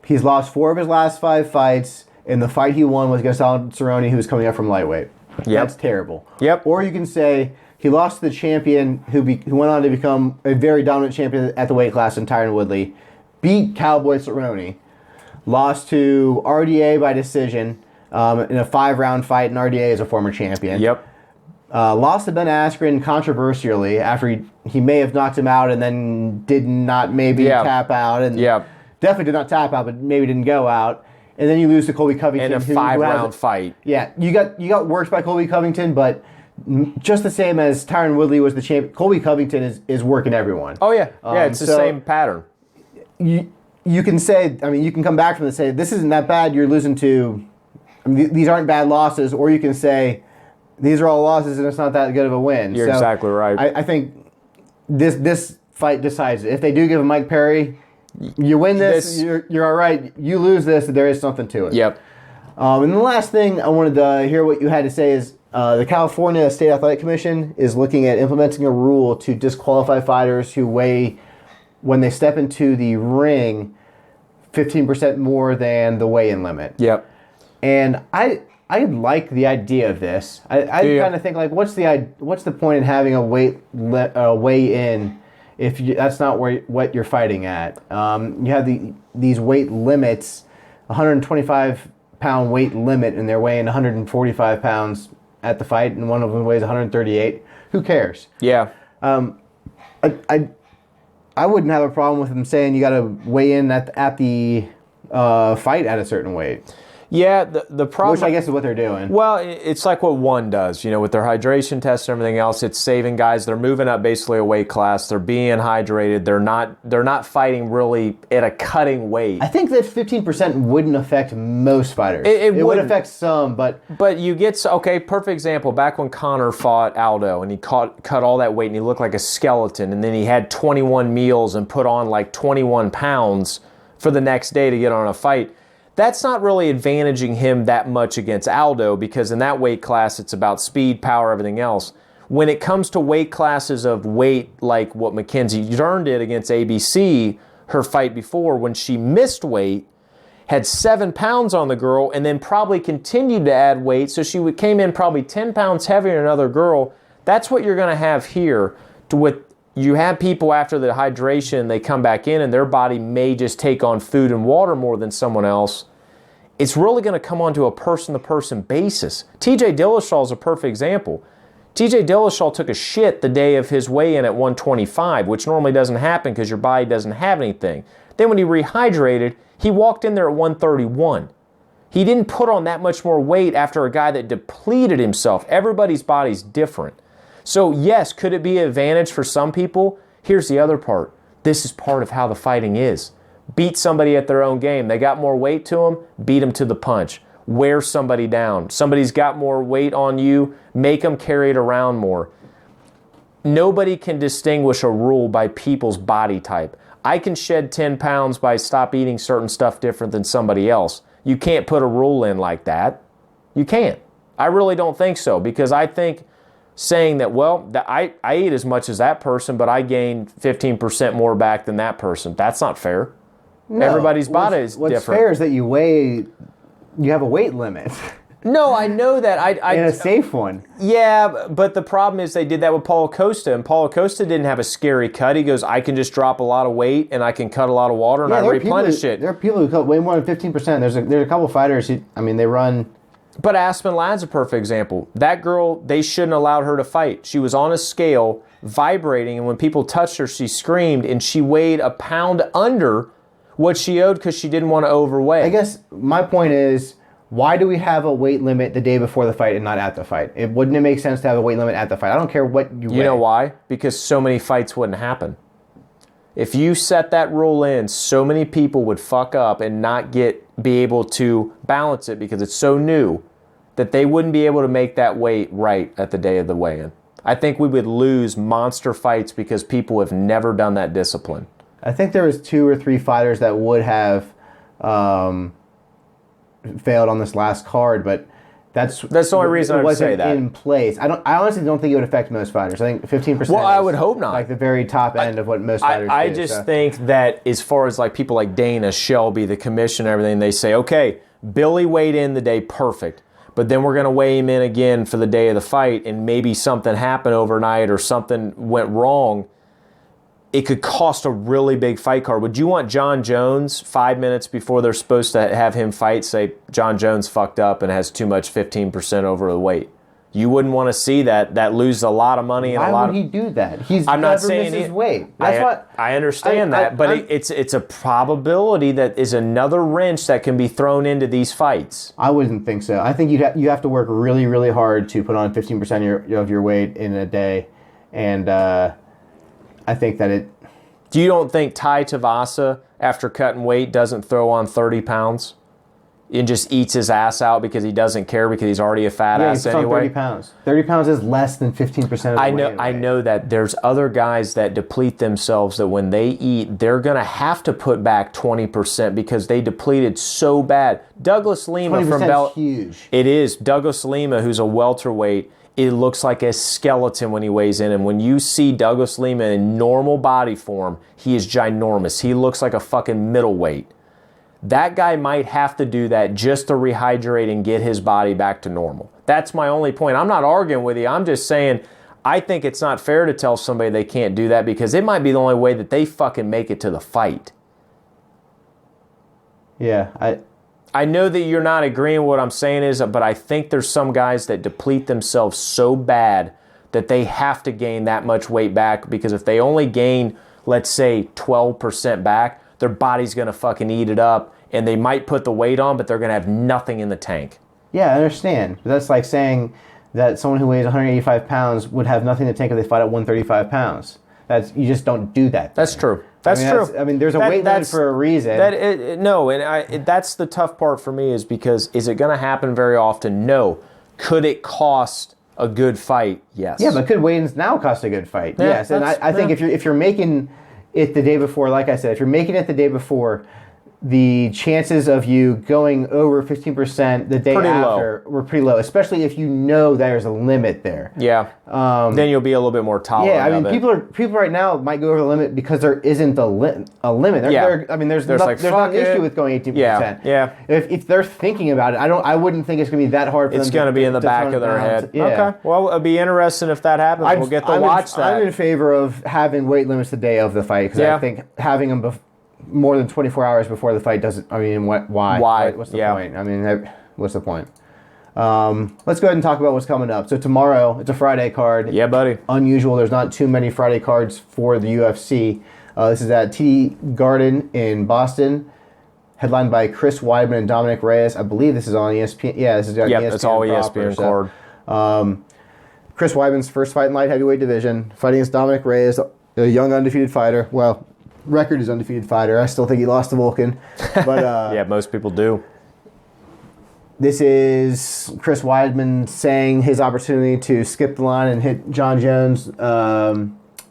he's lost 4 of his last 5 fights, and the fight he won was against Alan Cerrone, who was coming up from lightweight. Yep. That's terrible. Yep. Or you can say he lost to the champion who went on to become a very dominant champion at the weight class in Tyron Woodley, beat Cowboy Cerrone, lost to RDA by decision in a 5-round fight, and RDA is a former champion. Yep. Lost to Ben Askren controversially after he may have knocked him out and then did not tap out. And definitely did not tap out, but maybe didn't go out. And then you lose to Colby Covington. In a 5-round fight. Yeah, you got worked by Colby Covington, but just the same as Tyron Woodley was the champion. Colby Covington is working everyone. Oh, yeah. Yeah, it's the same pattern. You can say, you can come back from this and say, this isn't that bad, you're losing to, these aren't bad losses, or you can say, these are all losses and it's not that good of a win. You're exactly right. I think this fight decides it. If they do give a Mike Perry, you win this, you're all right. You lose this, there is something to it. Yep. And the last thing I wanted to hear what you had to say is the California State Athletic Commission is looking at implementing a rule to disqualify fighters who weigh, when they step into the ring, 15% more than the weigh-in limit. Yep. And I like the idea of this. I kind of think, like, what's the point in having a weigh-in if that's not what you're fighting at? You have these weight limits, 125 pound weight limit and they're weighing 145 pounds at the fight and one of them weighs 138, who cares? Yeah. I wouldn't have a problem with them saying you got to weigh in at the fight at a certain weight. Yeah, the problem... Which I guess is what they're doing. Well, it's like what One does, with their hydration tests and everything else. It's saving guys. They're moving up basically a weight class. They're being hydrated. They're not fighting really at a cutting weight. I think that 15% wouldn't affect most fighters. It would affect some, but... But you get... Okay, perfect example. Back when Conor fought Aldo and he cut all that weight and he looked like a skeleton and then he had 21 meals and put on like 21 pounds for the next day to get on a fight. That's not really advantaging him that much against Aldo because in that weight class, it's about speed, power, everything else. When it comes to weight classes of weight like what Mackenzie Dern did against ABC, her fight before, when she missed weight, had 7 pounds on the girl, and then probably continued to add weight, so she came in probably 10 pounds heavier than another girl. That's what you're going to have here. You have people after the hydration, they come back in and their body may just take on food and water more than someone else. It's really going to come on to a person-to-person basis. TJ Dillashaw is a perfect example. TJ Dillashaw took a shit the day of his weigh-in at 125, which normally doesn't happen because your body doesn't have anything. Then when he rehydrated, he walked in there at 131. He didn't put on that much more weight after a guy that depleted himself. Everybody's body's different. So yes, could it be an advantage for some people? Here's the other part. This is part of how the fighting is. Beat somebody at their own game. They got more weight to them, beat them to the punch. Wear somebody down. Somebody's got more weight on you, make them carry it around more. Nobody can distinguish a rule by people's body type. I can shed 10 pounds by stop eating certain stuff different than somebody else. You can't put a rule in like that. You can't. I really don't think so because I think saying that, I eat as much as that person, but I gain 15% more back than that person. That's not fair. No, everybody's body is different. What's fair is that you have a weight limit. No, I know that. And a safe one. Yeah, but the problem is they did that with Paulo Costa, and Paulo Costa didn't have a scary cut. He goes, I can just drop a lot of weight, and I can cut a lot of water, and I replenish it. There are people who cut way more than 15%. There's a couple fighters who, they run... But Aspen Ladd's a perfect example. That girl, they shouldn't have allowed her to fight. She was on a scale, vibrating, and when people touched her, she screamed, and she weighed a pound under what she owed because she didn't want to overweigh. I guess my point is, why do we have a weight limit the day before the fight and not at the fight? Wouldn't it make sense to have a weight limit at the fight? I don't care what you weigh. You know why? Because so many fights wouldn't happen. If you set that rule in, so many people would fuck up and not be able to balance it because it's so new that they wouldn't be able to make that weight right at the day of the weigh-in. I think we would lose monster fights because people have never done that discipline. I think there was 2 or 3 fighters that would have failed on this last card, but that's the only reason I would say that. In place. I honestly don't think it would affect most fighters. I think 15%. Well, I would hope not. Like the very top end of what most fighters do. I just think that as far as like people like Dana, Shelby, the commission, and everything, they say, okay, Billy weighed in the day perfect, but then we're going to weigh him in again for the day of the fight, and maybe something happened overnight or something went wrong. It could cost a really big fight card. Would you want John Jones 5 minutes before they're supposed to have him fight, say John Jones fucked up and has too much 15% over the weight? You wouldn't want to see that. That loses a lot of money. Why would he do that? I'm not saying his weight. I understand that, but it's a probability that is another wrench that can be thrown into these fights. I wouldn't think so. I think you have to work really, really hard to put on 15% of your weight in a day, and I think that it... You don't think Tai Tuivasa, after cutting weight, doesn't throw on 30 pounds and just eats his ass out because he doesn't care because he's already a fat ass anyway? 30 pounds. 30 pounds is less than 15% of the weight. I know that there's other guys that deplete themselves that when they eat, they're going to have to put back 20% because they depleted so bad. Douglas Lima from 20% is huge. It is. Douglas Lima, who's a welterweight, it looks like a skeleton when he weighs in. And when you see Douglas Lima in normal body form, he is ginormous. He looks like a fucking middleweight. That guy might have to do that just to rehydrate and get his body back to normal. That's my only point. I'm not arguing with you. I'm just saying I think it's not fair to tell somebody they can't do that because it might be the only way that they fucking make it to the fight. Yeah, I know that you're not agreeing with what I'm saying is, but I think there's some guys that deplete themselves so bad that they have to gain that much weight back, because if they only gain, let's say, 12% back, their body's going to fucking eat it up, and they might put the weight on, but they're going to have nothing in the tank. Yeah, I understand. But that's like saying that someone who weighs 185 pounds would have nothing in the tank if they fight at 135 pounds. You just don't do that. That's true. That's true. There's a weight limit for a reason. That's the tough part for me, is because is it going to happen very often? No. Could it cost a good fight? Yes. Yeah, but could weigh-ins now cost a good fight? Yeah, yes, and I think if you're making it the day before, like I said, if you're making it the day before, the chances of you going over 15% the day after were pretty low, especially if you know there's a limit there. Yeah. Then you'll be a little bit more tolerant. Yeah, I mean, people right now might go over the limit because there isn't a limit. There's not an issue with going 18%. Yeah. If they're thinking about it, I wouldn't think it's going to be that hard for them. It's going to be in the back of their head. Yeah. Okay. Well, it'll be interesting if that happens. We'll get to watch that. I'm in favor of having weight limits the day of the fight, because I think having them more than 24 hours before the fight doesn't. I mean, why? Why? What's the point? I mean, what's the point? Let's go ahead and talk about what's coming up. So tomorrow, it's a Friday card. Yeah, buddy. Unusual. There's not too many Friday cards for the UFC. This is at TD Garden in Boston, headlined by Chris Weidman and Dominic Reyes. I believe this is on ESPN. Yeah, this is on ESPN. It's all ESPN card. Chris Weidman's first fight in light heavyweight division, fighting against Dominic Reyes, a young undefeated fighter. Well, record is undefeated fighter. I still think he lost to Vulcan, but yeah, most people do. This is Chris Weidman saying his opportunity to skip the line and hit John Jones,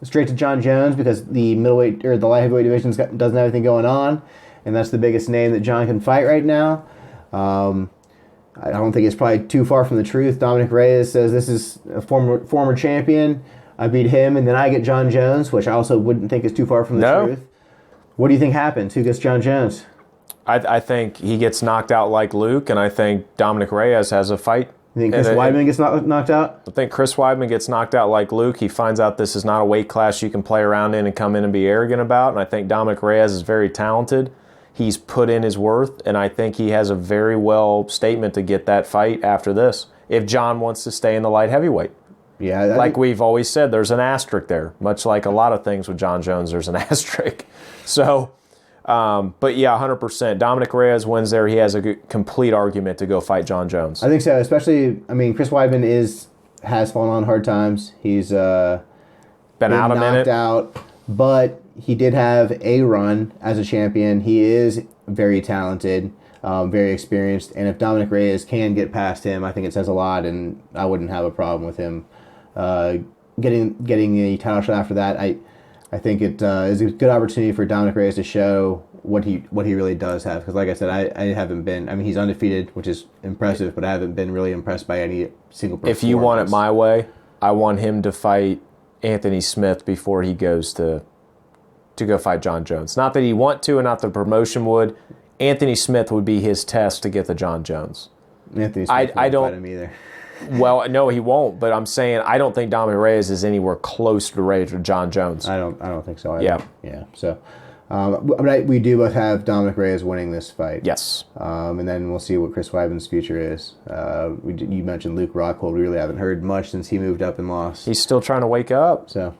straight to John Jones, because the middleweight or the light heavyweight division doesn't have anything going on, and that's the biggest name that John can fight right now. I don't think it's probably too far from the truth. Dominic Reyes says this is a former champion. I beat him, and then I get John Jones, which I also wouldn't think is too far from the truth. What do you think happens? Who gets John Jones? I think he gets knocked out like Luke, and I think Dominic Reyes has a fight. You think Chris Weidman gets knocked out? I think Chris Weidman gets knocked out like Luke. He finds out this is not a weight class you can play around in and come in and be arrogant about, and I think Dominic Reyes is very talented. He's put in his worth, and I think he has a very well statement to get that fight after this, if John wants to stay in the light heavyweight. Yeah, like we've always said, there's an asterisk there. Much like a lot of things with John Jones, there's an asterisk. So, but yeah, 100%. Dominic Reyes wins there. He has a complete argument to go fight John Jones. I think so, especially, I mean, Chris Weidman has fallen on hard times. He's been out a minute. Knocked out, but he did have a run as a champion. He is very talented, very experienced, and if Dominic Reyes can get past him, I think it says a lot, and I wouldn't have a problem with him getting a title shot after that. I think it is a good opportunity for Dominic Reyes to show what he really does have. Because like I said, I haven't been. I mean, he's undefeated, which is impressive, but I haven't been really impressed by any single performance. If you want it my way, I want him to fight Anthony Smith before he goes to go fight John Jones. Not that he want to, and not that the promotion would. Anthony Smith would be his test to get the John Jones. Anthony Smith won't fight him either. Well, no, he won't. But I'm saying I don't think Dominic Reyes is anywhere close to the range of John Jones. I don't think so either. Yeah. So, we do both have Dominic Reyes winning this fight. Yes. And then we'll see what Chris Weidman's future is. You mentioned Luke Rockhold. We really haven't heard much since he moved up and lost. He's still trying to wake up. So,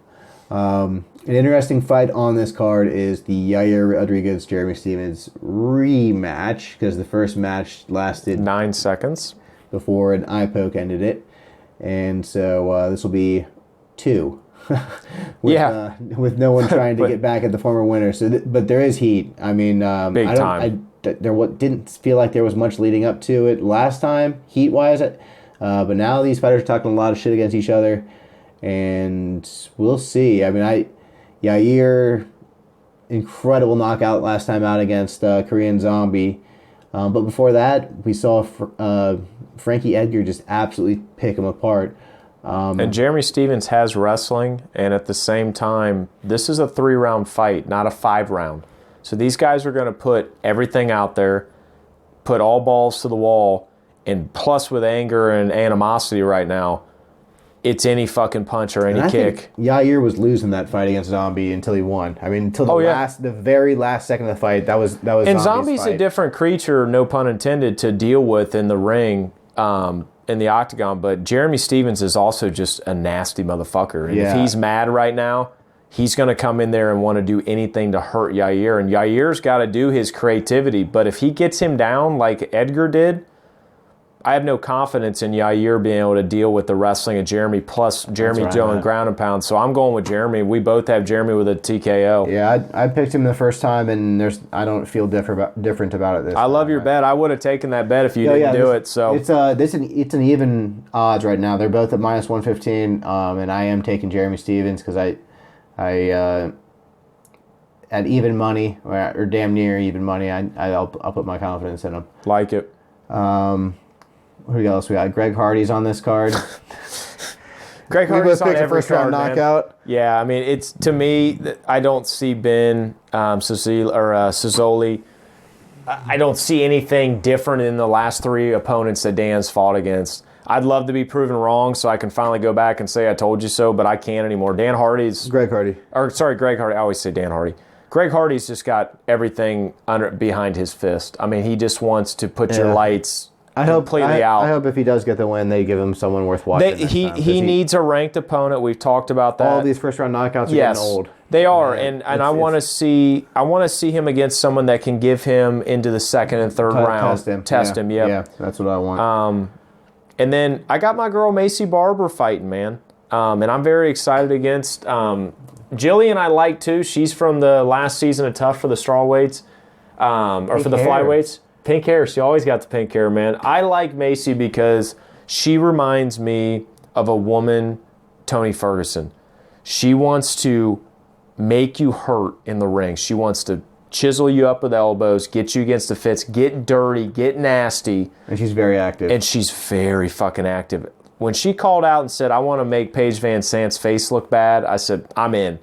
an interesting fight on this card is the Yair Rodriguez-Jeremy Stephens rematch, because the first match lasted 9 seconds before an eye poke ended it, and so this will be 2. With no one trying to get back at the former winner. So, but there is heat. I mean, big time. There didn't feel like there was much leading up to it last time, heat wise. But now these fighters are talking a lot of shit against each other, and we'll see. I mean, Yair, incredible knockout last time out against Korean Zombie. But before that, we saw Frankie Edgar just absolutely pick him apart. And Jeremy Stephens has wrestling, and at the same time, this is a 3-round fight, not a 5-round. So these guys are going to put everything out there, put all balls to the wall, and plus with anger and animosity right now, it's any fucking punch or any kick. Yair was losing that fight against Zombie until he won. I mean, until the very last second of the fight, that was. And Zombie's a different creature, no pun intended, to deal with in the ring, in the octagon. But Jeremy Stephens is also just a nasty motherfucker. And if he's mad right now, he's going to come in there and want to do anything to hurt Yair. And Yair's got to do his creativity. But if he gets him down like Edgar did, I have no confidence in Yair being able to deal with the wrestling of Jeremy, plus Jeremy doing ground and pound. So I'm going with Jeremy. We both have Jeremy with a TKO. Yeah, I picked him the first time, and I don't feel different about it this time. I love your bet. I would have taken that bet if you didn't do it. So it's an even odds right now. They're both at minus 115, and I am taking Jeremy Stephens because I at even money or damn near even money, I'll put my confidence in him. Like it. Who else we got? Greg Hardy's on this card. Greg Hardy's on every first round card, knockout. Man. Yeah, I mean, it's to me, I don't see Ben Sazoli. I don't see anything different in the last three opponents that Dan's fought against. I'd love to be proven wrong so I can finally go back and say I told you so, but I can't anymore. Greg Hardy. I always say Dan Hardy. Greg Hardy's just got everything behind his fist. I mean, he just wants to put your lights completely out. I hope if he does get the win, they give him someone worth watching. He needs a ranked opponent. We've talked about that. All these first round knockouts are getting old. They are, and I want to see him against someone that can give him into the second and third round. Test him. Yeah, that's what I want. And then I got my girl Macy Barber fighting, man, and I'm very excited against Jillian. I like too. She's from the last season of Tough for the strawweights, or for the flyweights. Pink hair. She always got the pink hair, man. I like Macy because she reminds me of a woman, Tony Ferguson. She wants to make you hurt in the ring. She wants to chisel you up with elbows, get you against the fits, get dirty, get nasty. And she's very active. And she's very fucking active. When she called out and said, I want to make Paige Van Zandt's face look bad, I said, I'm in.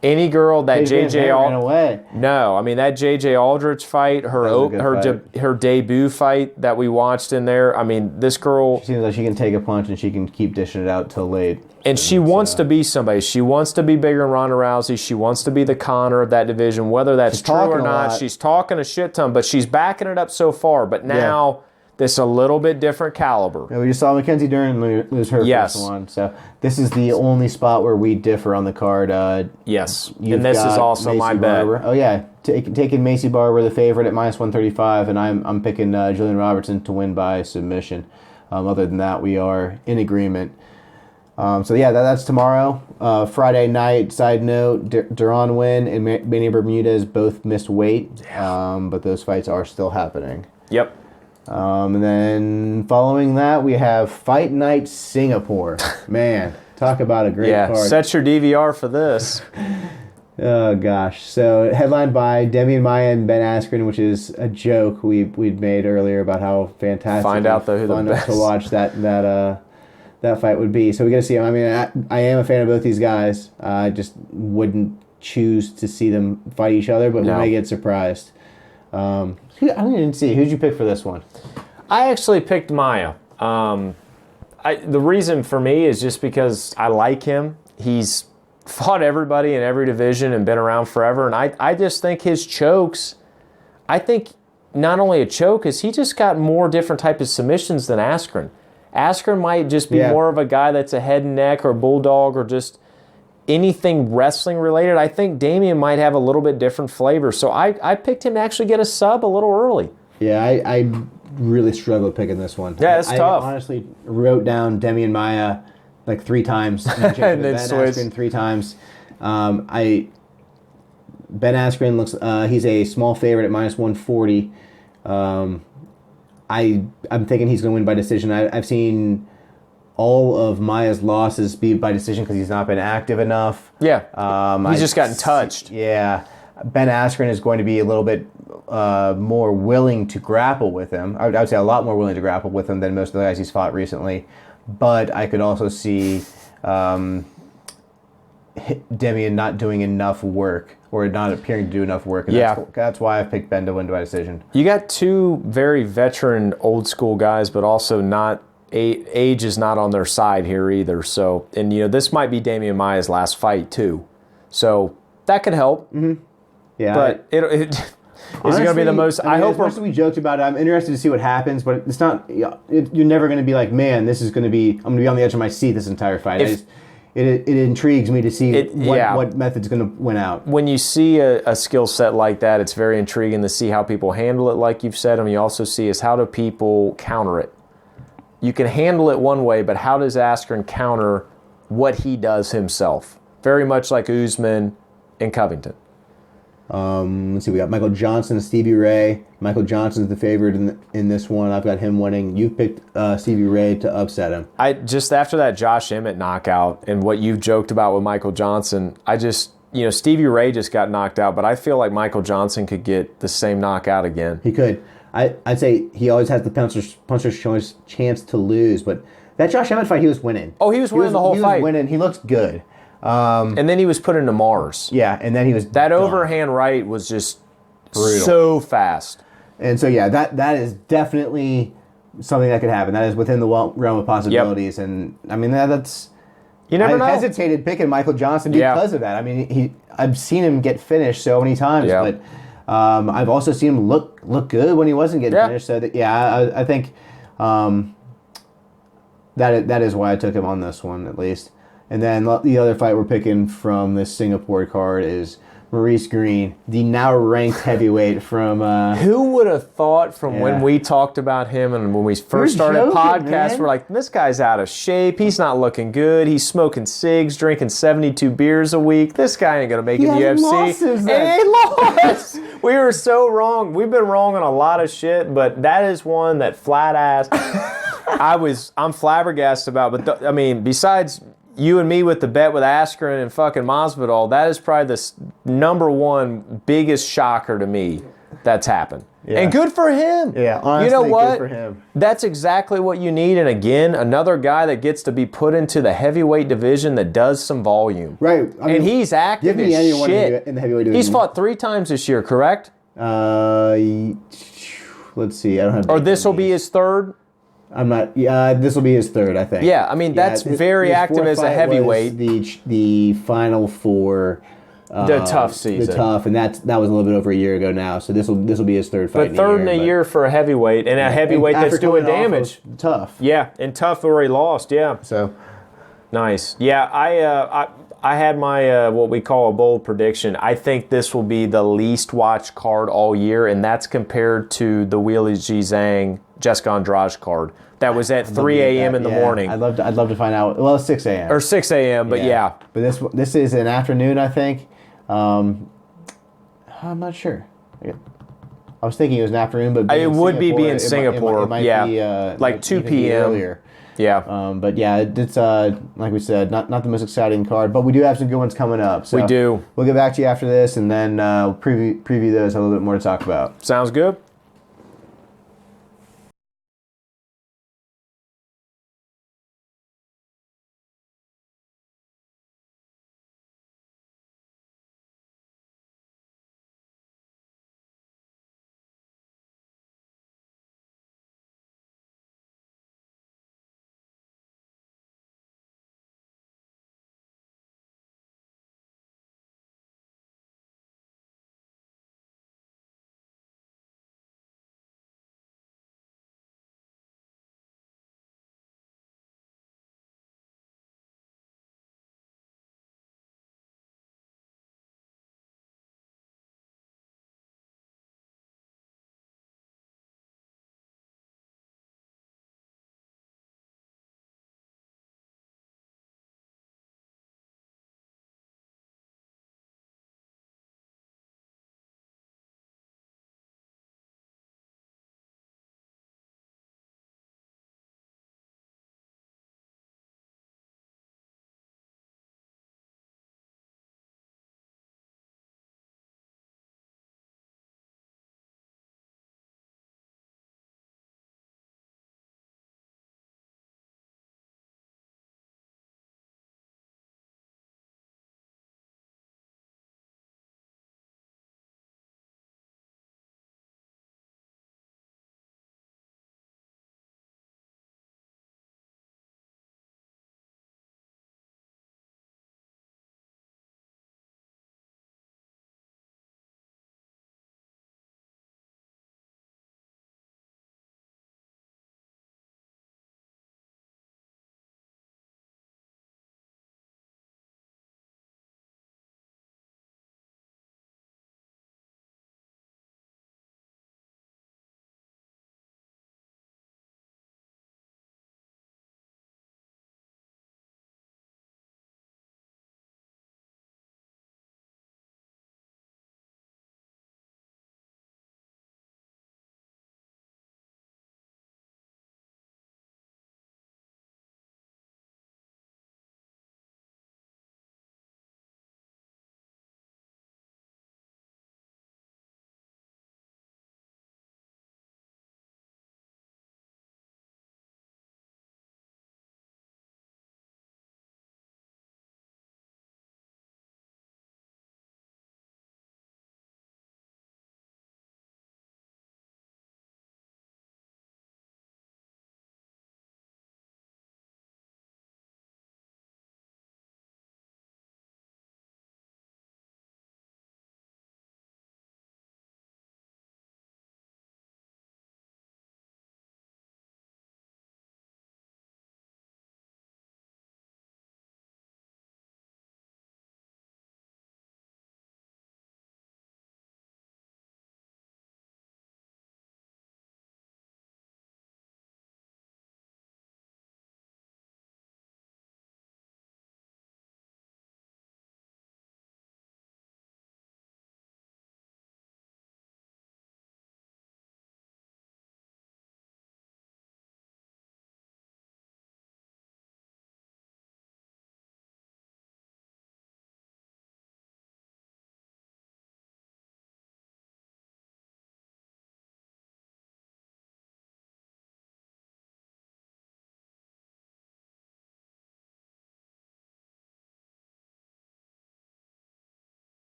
Any girl that JJ Aldrich, that JJ Aldrich fight, her debut fight that we watched in there. I mean, this girl, she seems like she can take a punch and she can keep dishing it out till late. And she wants to be somebody. She wants to be bigger than Ronda Rousey. She wants to be the Conor of that division. Whether that's true or not, she's talking a shit ton, but she's backing it up so far. But now. This a little bit different caliber. Yeah, we just saw Mackenzie Dern lose her first one. So this is the only spot where we differ on the card. Yes, and this is also Macy my bet. Oh yeah, taking Macy Barber, the favorite at minus 135, and I'm picking Julian Robertson to win by submission. Other than that, we are in agreement. So yeah, that's tomorrow. Friday night, side note, Duran Wynn and Manny Bermudez both missed weight, but those fights are still happening. Yep. And then following that, we have Fight Night Singapore. Man, talk about a great card. Set your DVR for this. Oh, gosh. So, headlined by Demian Maia and Ben Askren, which is a joke we'd made earlier about how fantastic Find out, though, who the best. To watch that fight would be. So, we got to see them. I mean, I am a fan of both these guys. I just wouldn't choose to see them fight each other, but we may get surprised. I didn't see. Who'd you pick for this one? I actually picked Maia. The reason for me is just because I like him. He's fought everybody in every division and been around forever. And I just think his chokes, I think not only a choke, is he just got more different type of submissions than Askren. Askren might just be more of a guy that's a head and neck or bulldog or just anything wrestling related. I think Damian might have a little bit different flavor. So I picked him to actually get a sub a little early. Yeah, I really struggled picking this one. Yeah, it's tough. I honestly wrote down Demian Maia like 3 times. And then Ben Askren 3 times. Ben Askren looks, he's a small favorite at minus 140. I'm thinking he's going to win by decision. I've seen all of Maia's losses be by decision because he's not been active enough. Yeah, he's just gotten touched. Yeah, Ben Askren is going to be a little bit more willing to grapple with him. I would say a lot more willing to grapple with him than most of the guys he's fought recently. But I could also see Demian not doing enough work or not appearing to do enough work. And that's why I picked Ben to win by decision. You got 2 very veteran, old school guys, but also not age is not on their side here either. So, and this might be Damian Maia's last fight too. So that could help. Mm-hmm. Yeah. But is it going to be the most... I hope as much as we joked about it, I'm interested to see what happens, but it's not... You're never going to be like, man, this is going to be... I'm going to be on the edge of my seat this entire fight. It intrigues me to see what method's going to win out. When you see a skill set like that, it's very intriguing to see how people handle it, like you've said. And you also see is how do people counter it. You can handle it one way, but how does Askren counter what he does himself? Very much like Usman and Covington. Let's see, we got Michael Johnson and Stevie Ray. Michael Johnson's the favorite in this one. I've got him winning. You picked Stevie Ray to upset him. Just after that Josh Emmett knockout and what you've joked about with Michael Johnson, Stevie Ray just got knocked out, but I feel like Michael Johnson could get the same knockout again. He could. I'd say he always has the puncher's chance to lose, but that Josh Emmett fight, he was winning. Oh, he was winning the whole fight. He was winning. He looked good. And then he was put into Mars. Yeah, and then he was that done. Overhand right was just brutal, so fast. And so yeah, that is definitely something that could happen. That is within the realm of possibilities. Yep. And I mean that's you never know. I hesitated picking Michael Johnson because of that. I mean I've seen him get finished so many times, but I've also seen him look good when he wasn't getting finished. So that I think that is why I took him on this one at least. And then the other fight we're picking from this Singapore card is Maurice Greene, the now ranked heavyweight from... Who would have thought from when we talked about him and when we first started podcasts, we're like, this guy's out of shape. He's not looking good. He's smoking cigs, drinking 72 beers a week. This guy ain't going to make it in the UFC. And he lost. We were so wrong. We've been wrong on a lot of shit, but that is one that flat ass I'm flabbergasted about. But besides... You and me with the bet with Askren and fucking Masvidal, that is probably the number one biggest shocker to me that's happened. Yeah. And good for him. Yeah, honestly, you know what? Good for him. That's exactly what you need. And again, another guy that gets to be put into the heavyweight division that does some volume. Right. And he's active as shit. In the heavyweight division. He's fought 3 times this year, correct? Let's see. I don't have. Or this will be his third? I'm not. Yeah, this will be his third, I think. Yeah, I mean that's very active as a heavyweight. The final for the tough season, and that was a little bit over a year ago now. So this will be his third fight. But third in a year for a heavyweight, and a heavyweight that's doing damage. Tough. Yeah, and tough where he lost. Yeah. So nice. Yeah, I had my what we call a bold prediction. I think this will be the least watched card all year, and that's compared to the Weili Zhang Jessica Andrade card that was at 3 a.m. in the morning. I'd love to find out. Well, it's 6 a.m. Or 6 a.m., but yeah. But this is an afternoon, I think. I'm not sure. I was thinking it was an afternoon, but it would be in Singapore. It might be like 2 p.m. earlier. Yeah. But yeah, it's like we said, not the most exciting card, but we do have some good ones coming up. So we do. We'll get back to you after this, and then we'll preview those. A little bit more to talk about. Sounds good.